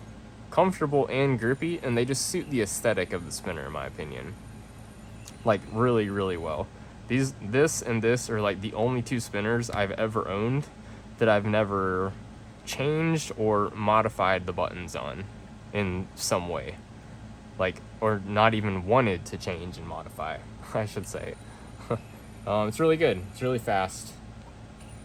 comfortable and grippy, and they just suit the aesthetic of the spinner, in my opinion. Like, really, really well. This and this are like the only 2 spinners I've ever owned that I've never changed or modified the buttons on in some way. Like, or not even wanted to change and modify, I should say. It's really good. It's really fast.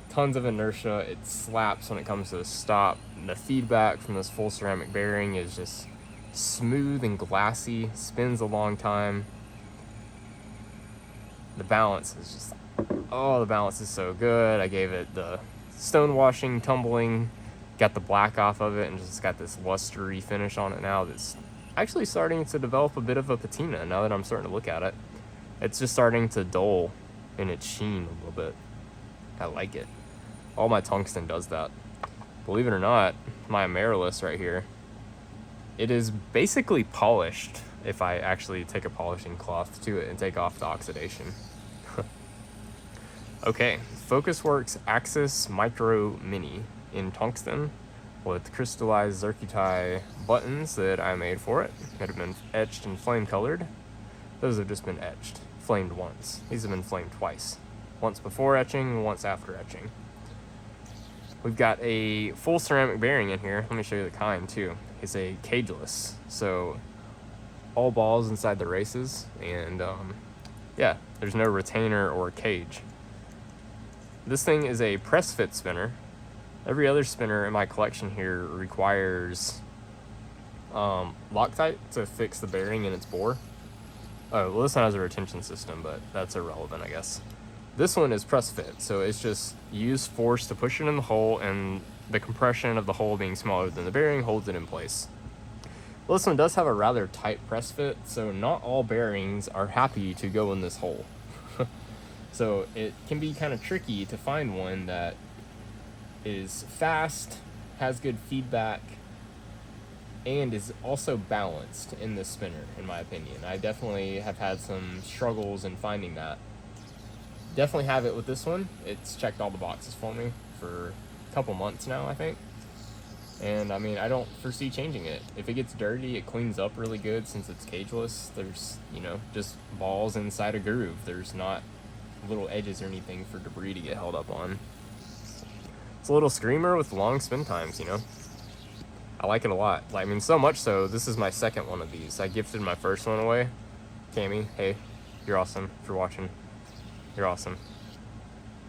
Tons of inertia. It slaps when it comes to the stop. The feedback from this full ceramic bearing is just smooth and glassy. Spins a long time. The balance is just, the balance is so good. I gave it the stone washing, tumbling, got the black off of it, and just got this lustery finish on it now that's actually starting to develop a bit of a patina now that I'm starting to look at it. It's just starting to dull in its sheen a little bit. I like it. All my tungsten does that. Believe it or not, my Amaryllis right here, it is basically polished if I actually take a polishing cloth to it and take off the oxidation. Okay, Focusworks Axis Micro Mini in tungsten with crystallized ZerQ-Tie buttons that I made for it that have been etched and flame colored. Those have just been etched, flamed once. These have been flamed twice. Once before etching, once after etching. We've got a full ceramic bearing in here. Let me show you the kind too. It's a cageless, so all balls inside the races, and yeah, there's no retainer or cage. This thing is a press fit spinner. Every other spinner in my collection here requires Loctite to fix the bearing in its bore. Oh, well, this one has a retention system, but that's irrelevant, I guess. This one is press fit, so it's just use force to push it in the hole, and the compression of the hole being smaller than the bearing holds it in place. Well, this one does have a rather tight press fit, so not all bearings are happy to go in this hole. So it can be kind of tricky to find one that is fast, has good feedback, and is also balanced in this spinner, in my opinion. I definitely have had some struggles in finding that. Definitely have it with this one. It's checked all the boxes for me for a couple months now, I think. And I mean, I don't foresee changing it. If it gets dirty, it cleans up really good since it's cageless. There's, just balls inside a groove. There's not little edges or anything for debris to get held up on. It's a little screamer with long spin times, I like it a lot. I mean, so much so, this is my second one of these. I gifted my first one away. Cammy, hey, you're awesome. If you're watching, you're awesome.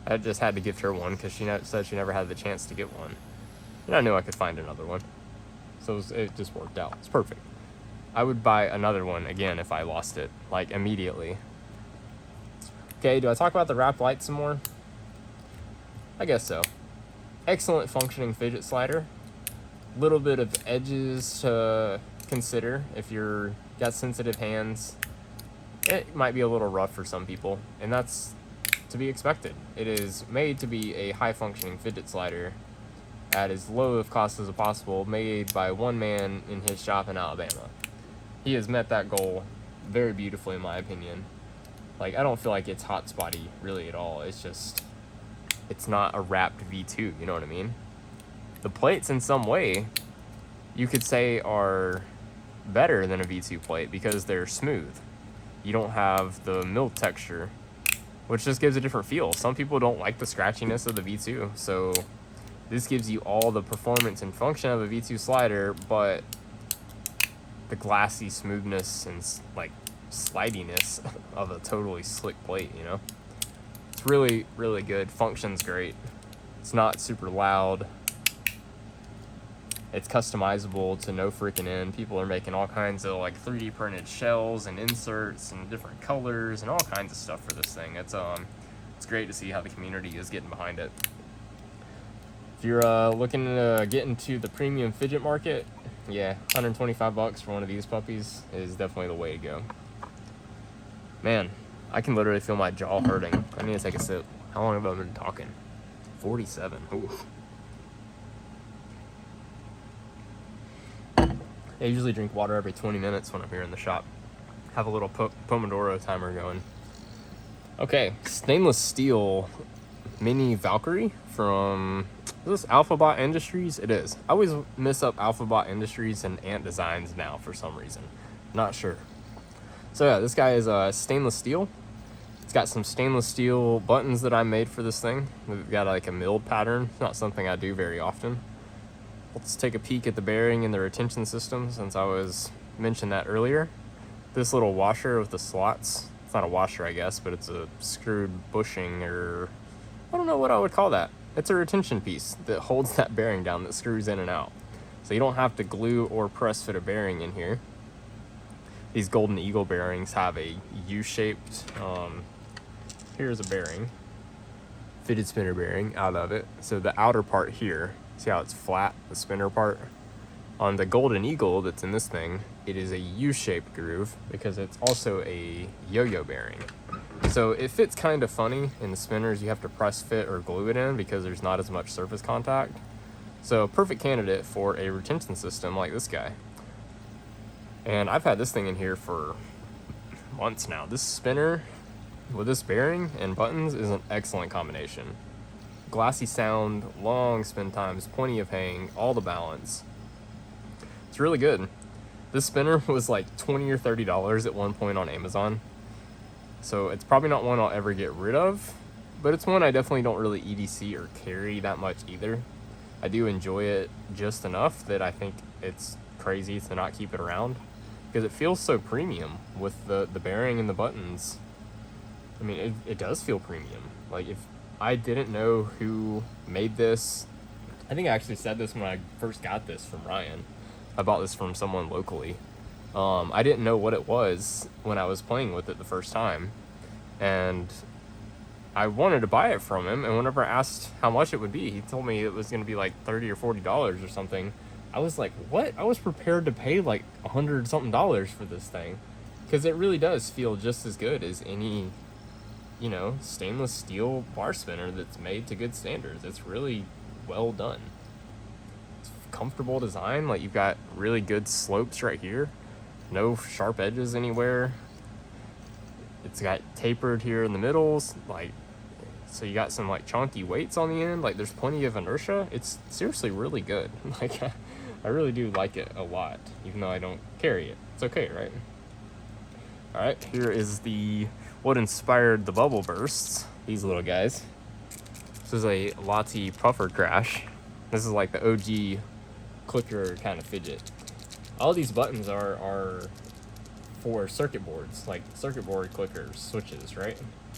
I just had to gift her one because she said she never had the chance to get one. And I knew I could find another one. So it just worked out. It's perfect. I would buy another one again if I lost it, immediately. Okay, do I talk about the wrapped light some more? I guess so. Excellent functioning fidget slider. Little bit of edges to consider if you're got sensitive hands. It might be a little rough for some people, and that's to be expected. It is made to be a high functioning fidget slider at as low of cost as possible, made by one man in his shop in Alabama. He has met that goal very beautifully, in my opinion. I don't feel like it's hot spotty really at all. It's not a wrapped V2, you know what I mean? The plates, in some way, you could say are better than a V2 plate because they're smooth. You don't have the milled texture, which just gives a different feel. Some people don't like the scratchiness of the V2, so this gives you all the performance and function of a V2 slider, but the glassy smoothness and slidiness of a totally slick plate, It's really, really good. Functions great. It's not super loud. It's customizable to no freaking end. People are making all kinds of 3D printed shells and inserts and different colors and all kinds of stuff for this thing. It's great to see how the community is getting behind it. If you're looking to get into the premium fidget market, yeah, $125 for one of these puppies is definitely the way to go. Man, I can literally feel my jaw hurting. I need to take a sip. How long have I been talking? 47. Ooh. I usually drink water every 20 minutes when I'm here in the shop. Have a little Pomodoro timer going. Okay, stainless steel mini Valkyrie from, is this Alphabot Industries? It is. I always mix up Alphabot Industries and Ant Designs now for some reason. Not sure. So yeah, this guy is stainless steel. It's got some stainless steel buttons that I made for this thing. We've got a milled pattern. It's not something I do very often. Let's take a peek at the bearing and the retention system since I mentioned that earlier. This little washer with the slots, it's not a washer I guess, but it's a screwed bushing, or I don't know what I would call that. It's a retention piece that holds that bearing down, that screws in and out. So you don't have to glue or press fit a bearing in here. These Golden Eagle bearings have a U-shaped, here's a bearing, fidget spinner bearing out of it. So the outer part here, see how it's flat, the spinner part? On the Golden Eagle that's in this thing, it is a U-shaped groove because it's also a yo-yo bearing. So it fits kind of funny in the spinners. You have to press fit or glue it in because there's not as much surface contact. So perfect candidate for a retention system like this guy. And I've had this thing in here for months now. This spinner with this bearing and buttons is an excellent combination. Glassy sound, long spin times, plenty of hang, all the balance. It's really good. This spinner was $20 or $30 at one point on Amazon. So it's probably not one I'll ever get rid of, but it's one I definitely don't really EDC or carry that much either. I do enjoy it just enough that I think it's crazy to not keep it around because it feels so premium with the bearing and the buttons. I mean, it does feel premium. If I didn't know who made this. I think I actually said this when I first got this from Ryan. I bought this from someone locally. I didn't know what it was when I was playing with it the first time, and I wanted to buy it from him, and whenever I asked how much it would be, he told me it was going to be like $30 or $40 or something. I was like, what? I was prepared to pay like $100 something for this thing, because it really does feel just as good as any, you know, stainless steel bar spinner that's made to good standards. It's really well done. It's comfortable design. Like, you've got really good slopes right here, no sharp edges anywhere. It's got tapered here in the middles, like, so you got some like chunky weights on the end. Like, there's plenty of inertia. It's seriously really good. Like, I really do like it a lot, even though I don't carry it. It's okay, right? All right, here is what inspired the bubble bursts. These little guys. This is a Lottie Puffer Crash. This is like the OG clicker kind of fidget. All these buttons are for circuit boards, like circuit board clickers, switches, right?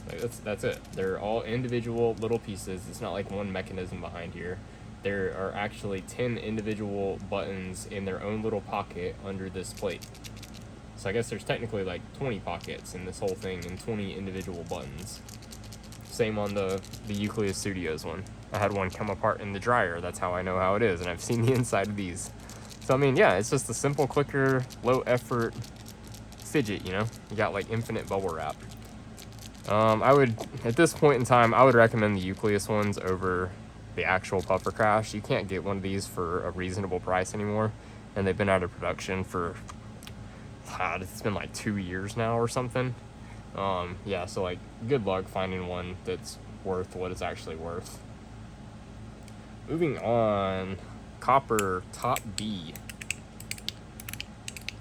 Like, that's it. They're all individual little pieces. It's not like one mechanism behind here. There are actually 10 individual buttons in their own little pocket under this plate. So I guess there's technically like 20 pockets in this whole thing and 20 individual buttons. Same on the Euclid Studios one. I had one come apart in the dryer. That's how I know how it is, and I've seen the inside of these. So I mean, yeah, it's just a simple clicker, low effort fidget, you know? You got like infinite bubble wrap. I would, at this point in time, I would recommend the Euclid ones over the actual Puffer Crash. You can't get one of these for a reasonable price anymore, and they've been out of production for, God, it's been like 2 years now or something. Yeah, so like, good luck finding one that's worth what it's actually worth. Moving on, Copper Top B.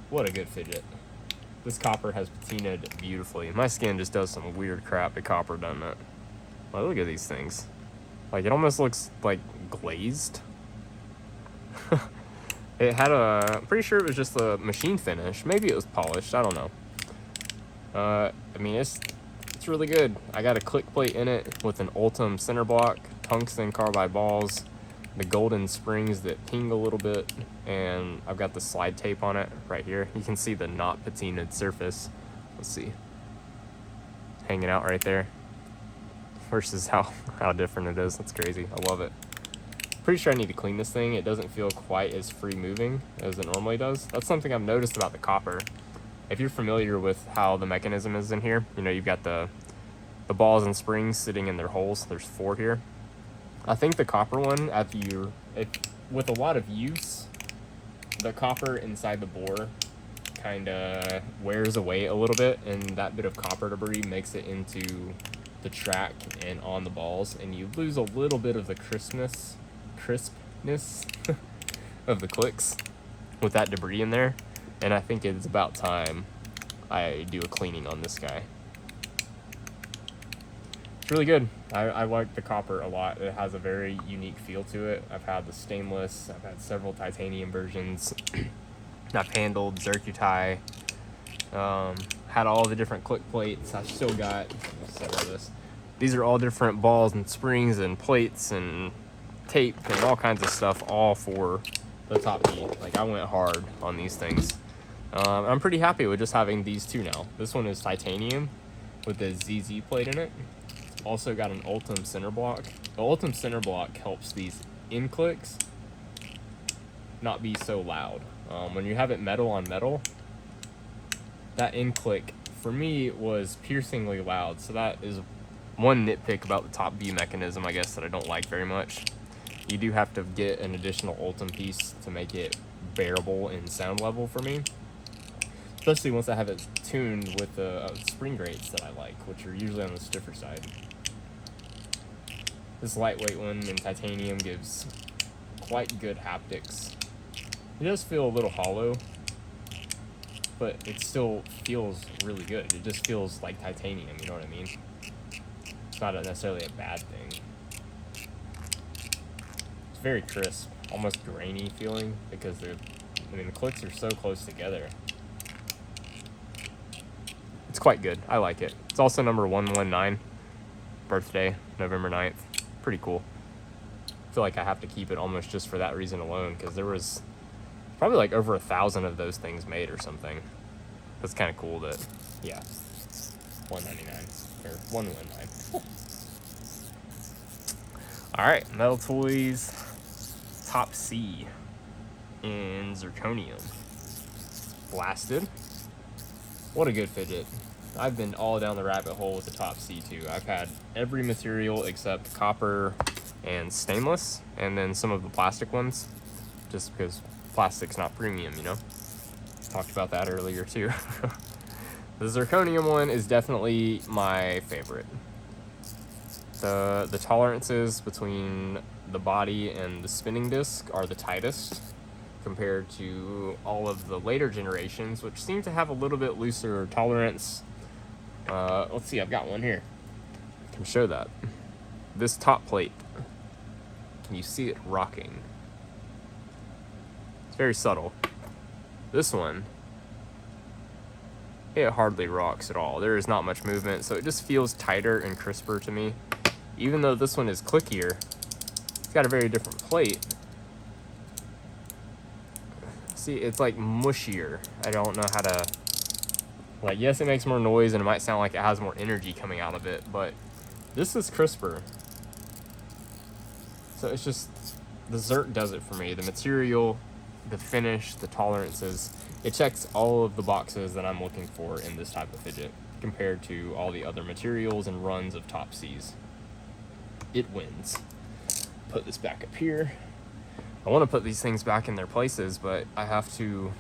What a good fidget. This copper has patinaed beautifully. My skin just does some weird crap to copper, doesn't it? Like, look at these things. Like, it almost looks like glazed. It had I'm pretty sure it was just a machine finish. Maybe it was polished, I don't know. I mean, it's really good. I got a click plate in it with an Ultim center block, tungsten carbide balls, the golden springs that ping a little bit, and I've got the slide tape on it right here. You can see the not patinaed surface. Let's see. Hanging out right there. Versus how different it is. That's crazy. I love it. Pretty sure I need to clean this thing. It doesn't feel quite as free moving as it normally does. That's something I've noticed about the copper. If you're familiar with how the mechanism is in here, you know, you've got the balls and springs sitting in their holes. There's 4 here. I think the copper one, with a lot of use, the copper inside the bore kind of wears away a little bit, and that bit of copper debris makes it into the track and on the balls, and you lose a little bit of the crispness of the clicks with that debris in there. And I think it's about time I do a cleaning on this guy. It's really good. I like the copper a lot. It has a very unique feel to it. I've had the stainless. I've had several titanium versions. I've handled Zircuti. Had all the different click plates. I've still got several of this. These are all different balls and springs and plates and tape and all kinds of stuff, all for the Top B. Like, I went hard on these things. I'm pretty happy with just having these two now. This one is titanium with a ZZ plate in it. Also got an Ultim center block. The Ultim center block helps these in clicks not be so loud. When you have it metal on metal, that in click for me was piercingly loud. So that is one nitpick about the Top B mechanism, I guess, that I don't like very much. You do have to get an additional Ultim piece to make it bearable in sound level for me. Especially once I have it tuned with the spring grates that I like, which are usually on the stiffer side. This lightweight one in titanium gives quite good haptics. It does feel a little hollow, but it still feels really good. It just feels like titanium, you know what I mean? It's not necessarily a bad thing. It's very crisp, almost grainy feeling, because the clicks are so close together. It's quite good. I like it. It's also number 119. birthday, November 9th. Pretty cool. I feel like I have to keep it almost just for that reason alone, because there was probably like over 1,000 of those things made or something. That's kind of cool that, yeah, $1.99 or $1.19. All right, Metal Toys Top C in Zirconium. Blasted. What a good fidget. I've been all down the rabbit hole with the Top C too. I've had every material except copper and stainless, and then some of the plastic ones, just because plastic's not premium, you know? Talked about that earlier too. The Zirconium one is definitely my favorite. The tolerances between the body and the spinning disc are the tightest compared to all of the later generations, which seem to have a little bit looser tolerance. Let's see, I've got one here. I can show that. This top plate, can you see it rocking? It's very subtle. This one, it hardly rocks at all. There is not much movement, so it just feels tighter and crisper to me. Even though this one is clickier, it's got a very different plate. See, it's like mushier. I don't know how to, like, yes, it makes more noise and it might sound like it has more energy coming out of it, but this is crisper. So it's just, the Zerk does it for me. The material, the finish, the tolerances, it checks all of the boxes that I'm looking for in this type of fidget compared to all the other materials and runs of Top C's. It wins. Put this back up here. I want to put these things back in their places, but I have to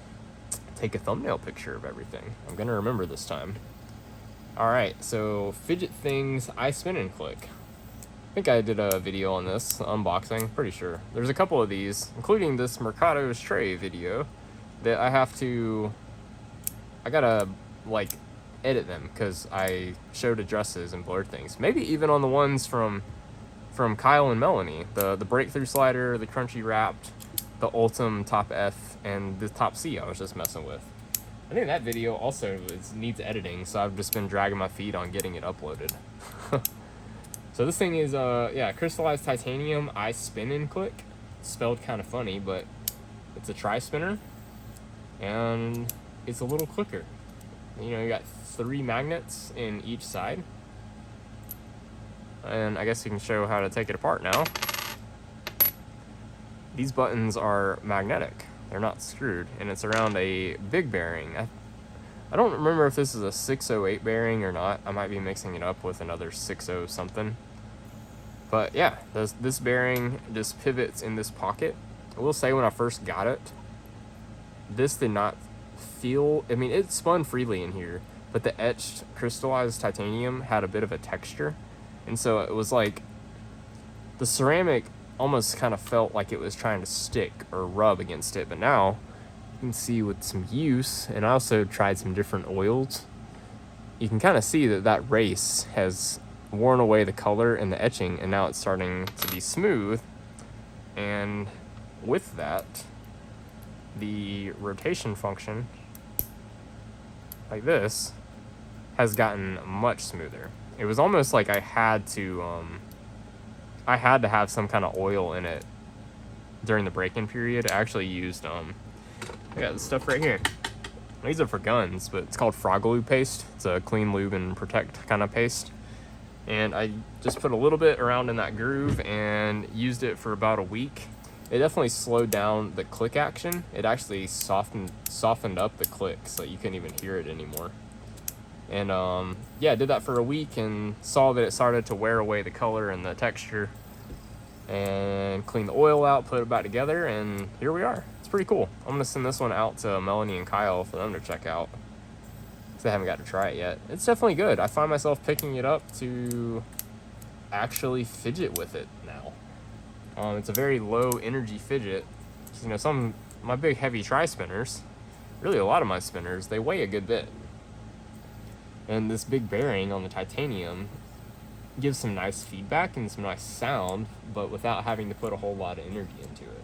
take a thumbnail picture of everything. I'm going to remember this time. Alright, so fidget things I spin and click. I think I did a video on this, unboxing, pretty sure. There's a couple of these, including this Mercado's Tray video, that I gotta, like, edit them, because I showed addresses and blurred things. Maybe even on the ones from Kyle and Melanie, the breakthrough slider, the crunchy wrapped, the Ultim Top F, and the Top C I was just messing with. I think that video also needs editing, so I've just been dragging my feet on getting it uploaded. So this thing is, crystallized titanium I spin and click. It's spelled kind of funny, but it's a tri-spinner, and it's a little clicker. You know, you got 3 magnets in each side. And I guess you can show how to take it apart now. These buttons are magnetic. They're not screwed, and it's around a big bearing. I don't remember if this is a 608 bearing or not. I might be mixing it up with another 60 something. But yeah, this bearing just pivots in this pocket. I will say when I first got it, this did not feel, I mean, it spun freely in here, but the etched crystallized titanium had a bit of a texture. And so it was like the ceramic almost kind of felt like it was trying to stick or rub against it. But now you can see with some use, and I also tried some different oils, you can kind of see that race has worn away the color and the etching, and now it's starting to be smooth. And with that, the rotation function, like this, has gotten much smoother. It was almost like I had to have some kind of oil in it during the break-in period. I actually used, I got this stuff right here. These are for guns, but it's called Frog Lube paste. It's a clean lube and protect kind of paste. And I just put a little bit around in that groove and used it for about a week. It definitely slowed down the click action. It actually softened up the click so you couldn't even hear it anymore. And I did that for a week and saw that it started to wear away the color and the texture, and cleaned the oil out, put it back together, and here we are. It's pretty cool. I'm gonna send this one out to Melanie and Kyle for them to check out, because they haven't got to try it yet. It's definitely good. I find myself picking it up to actually fidget with it now. It's a very low energy fidget. You know, my big heavy tri-spinners, really a lot of my spinners, they weigh a good bit. And this big bearing on the titanium gives some nice feedback and some nice sound, but without having to put a whole lot of energy into it.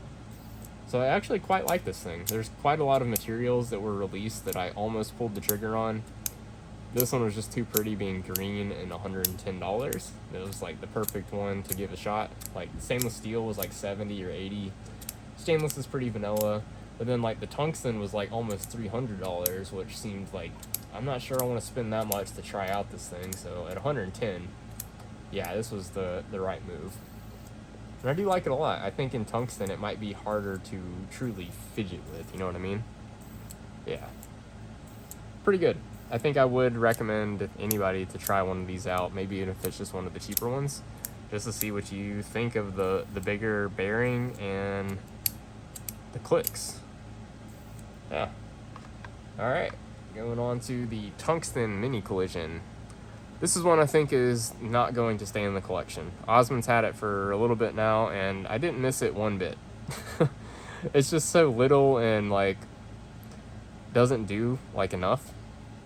So I actually quite like this thing. There's quite a lot of materials that were released that I almost pulled the trigger on. This one was just too pretty being green and $110. It was like the perfect one to give a shot. Like stainless steel was like 70 or 80. Stainless is pretty vanilla. But then like the tungsten was like almost $300, which seemed like, I'm not sure I want to spend that much to try out this thing. So at 110, yeah, this was the right move. And I do like it a lot. I think in tungsten it might be harder to truly fidget with, you know what I mean? Yeah. Pretty good. I think I would recommend anybody to try one of these out, maybe even if it's just one of the cheaper ones, just to see what you think of the bigger bearing and the clicks. Yeah. Alright, going on to the tungsten mini collision. This is one I think is not going to stay in the collection. Osmond's had it for a little bit now, and I didn't miss it one bit. It's just so little and like doesn't do like enough.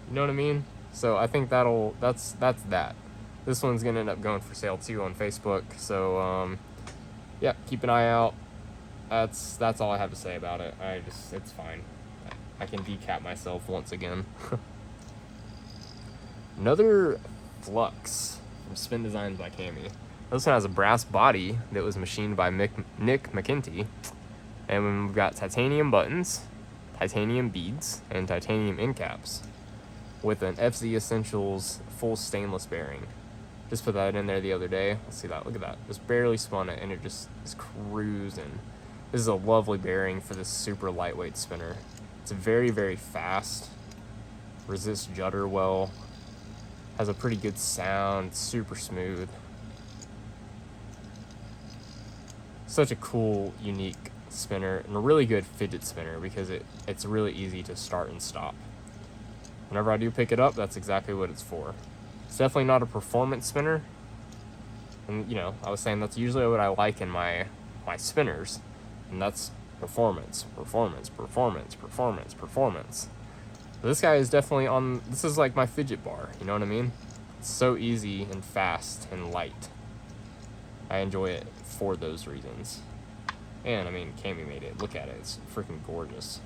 You know what I mean? So I think that's that. This one's gonna end up going for sale too on Facebook. So yeah, keep an eye out. That's all I have to say about it. It's fine. I can decap myself once again. Another Flux from Spin Designs by Cami. This one has a brass body that was machined by Nick McKenty. And we've got titanium buttons, titanium beads, and titanium end caps with an FZ Essentials full stainless bearing. Just put that in there the other day. Let's see that. Look at that. Just barely spun it, and it just is cruising. This is a lovely bearing for this super lightweight spinner. It's very, very fast. Resists judder well. Has a pretty good sound. It's super smooth. Such a cool, unique spinner, and a really good fidget spinner because it's really easy to start and stop. Whenever I do pick it up, that's exactly what it's for. It's definitely not a performance spinner. And, you know, I was saying that's usually what I like in my spinners. And that's performance, performance, performance, performance, performance. But this guy is definitely on, this is like my fidget bar, you know what I mean? It's so easy and fast and light. I enjoy it for those reasons. And, I mean, Cami made it. Look at it. It's freaking gorgeous.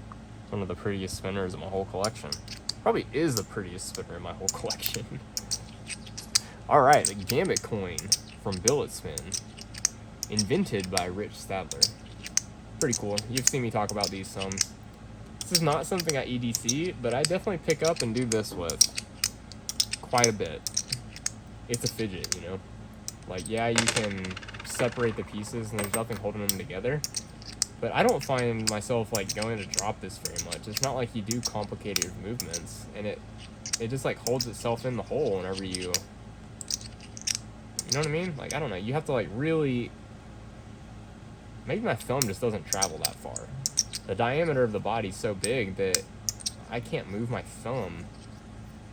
It's one of the prettiest spinners in my whole collection. Probably is the prettiest spinner in my whole collection. Alright, the Gambit coin from Billet Spin. Invented by Rich Stadler. Pretty cool. You've seen me talk about these some. This is not something I EDC, but I definitely pick up and do this with quite a bit. It's a fidget, you know? Like, yeah, you can separate the pieces and there's nothing holding them together. But I don't find myself, like, going to drop this very much. It's not like you do complicated movements, and it just, like, holds itself in the hole whenever you know what I mean? Like, I don't know. You have to, like, really... Maybe my thumb just doesn't travel that far. The diameter of the body's so big that I can't move my thumb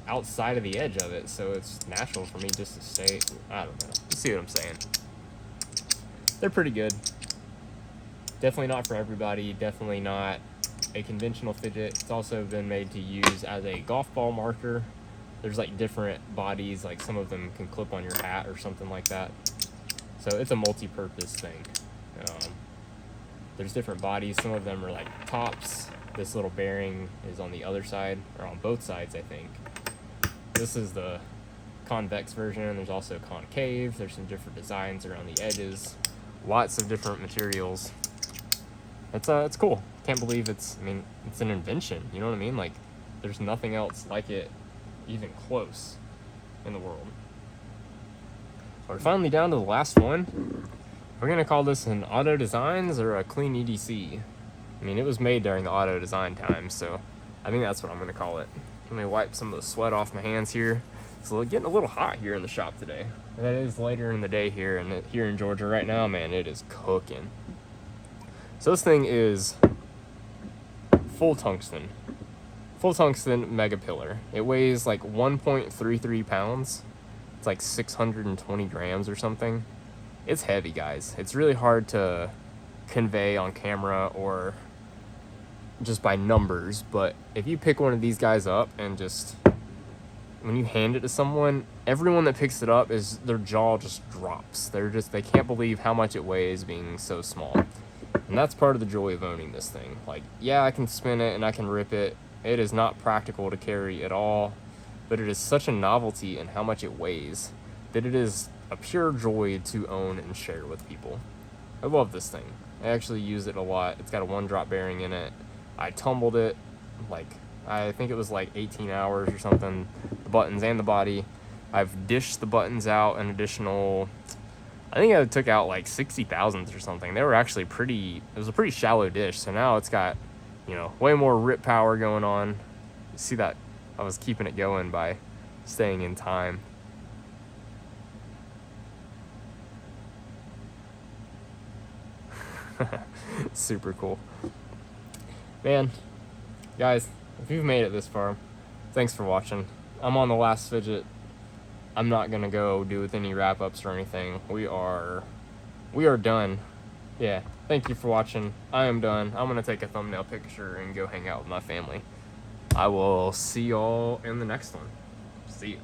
outside of the edge of it, so it's natural for me just to stay... I don't know. You see what I'm saying? They're pretty good. Definitely not for everybody. Definitely not a conventional fidget. It's also been made to use as a golf ball marker. There's like different bodies, like some of them can clip on your hat or something like that. So it's a multi-purpose thing. There's different bodies. Some of them are like tops. This little bearing is on the other side, or on both sides, I think. This is the convex version. There's also concave. There's some different designs around the edges. Lots of different materials. It's cool. Can't believe it's an invention. You know what I mean? Like, there's nothing else like it even close in the world. We're finally down to the last one. We're going to call this an Auto Designs or a clean EDC. I mean, it was made during the auto design time, so I think that's what I'm going to call it. Let me wipe some of the sweat off my hands here. It's getting a little hot here in the shop today. It is later in the day here, and here in Georgia right now, man, it is cooking. So this thing is full tungsten. Full tungsten mega pillar. It weighs like 1.33 pounds. It's like 620 grams or something. It's heavy, guys. It's really hard to convey on camera or just by numbers, but if you pick one of these guys up and just, when you hand it to someone, everyone that picks it up their jaw just drops. They can't believe how much it weighs being so small. And that's part of the joy of owning this thing. Like, yeah, I can spin it and I can rip it. It is not practical to carry at all. but it is such a novelty in how much it weighs that it is a pure joy to own and share with people. I love this thing. I actually use it a lot. It's got a 1-drop bearing in it. I tumbled it, like, I think it was like 18 hours or something, the buttons and the body. I've dished the buttons out an additional, I think I took out like 60 thousandths or something. They were actually it was a pretty shallow dish, so now it's got, way more rip power going on. You see that I was keeping it going by staying in time. Super cool. Man, guys, if you've made it this far, thanks for watching. I'm on the last Fidget. I'm not gonna go do with any wrap-ups or anything. We are done. Yeah, thank you for watching. I am done. I'm gonna take a thumbnail picture and go hang out with my family. I will see y'all in the next one. See you.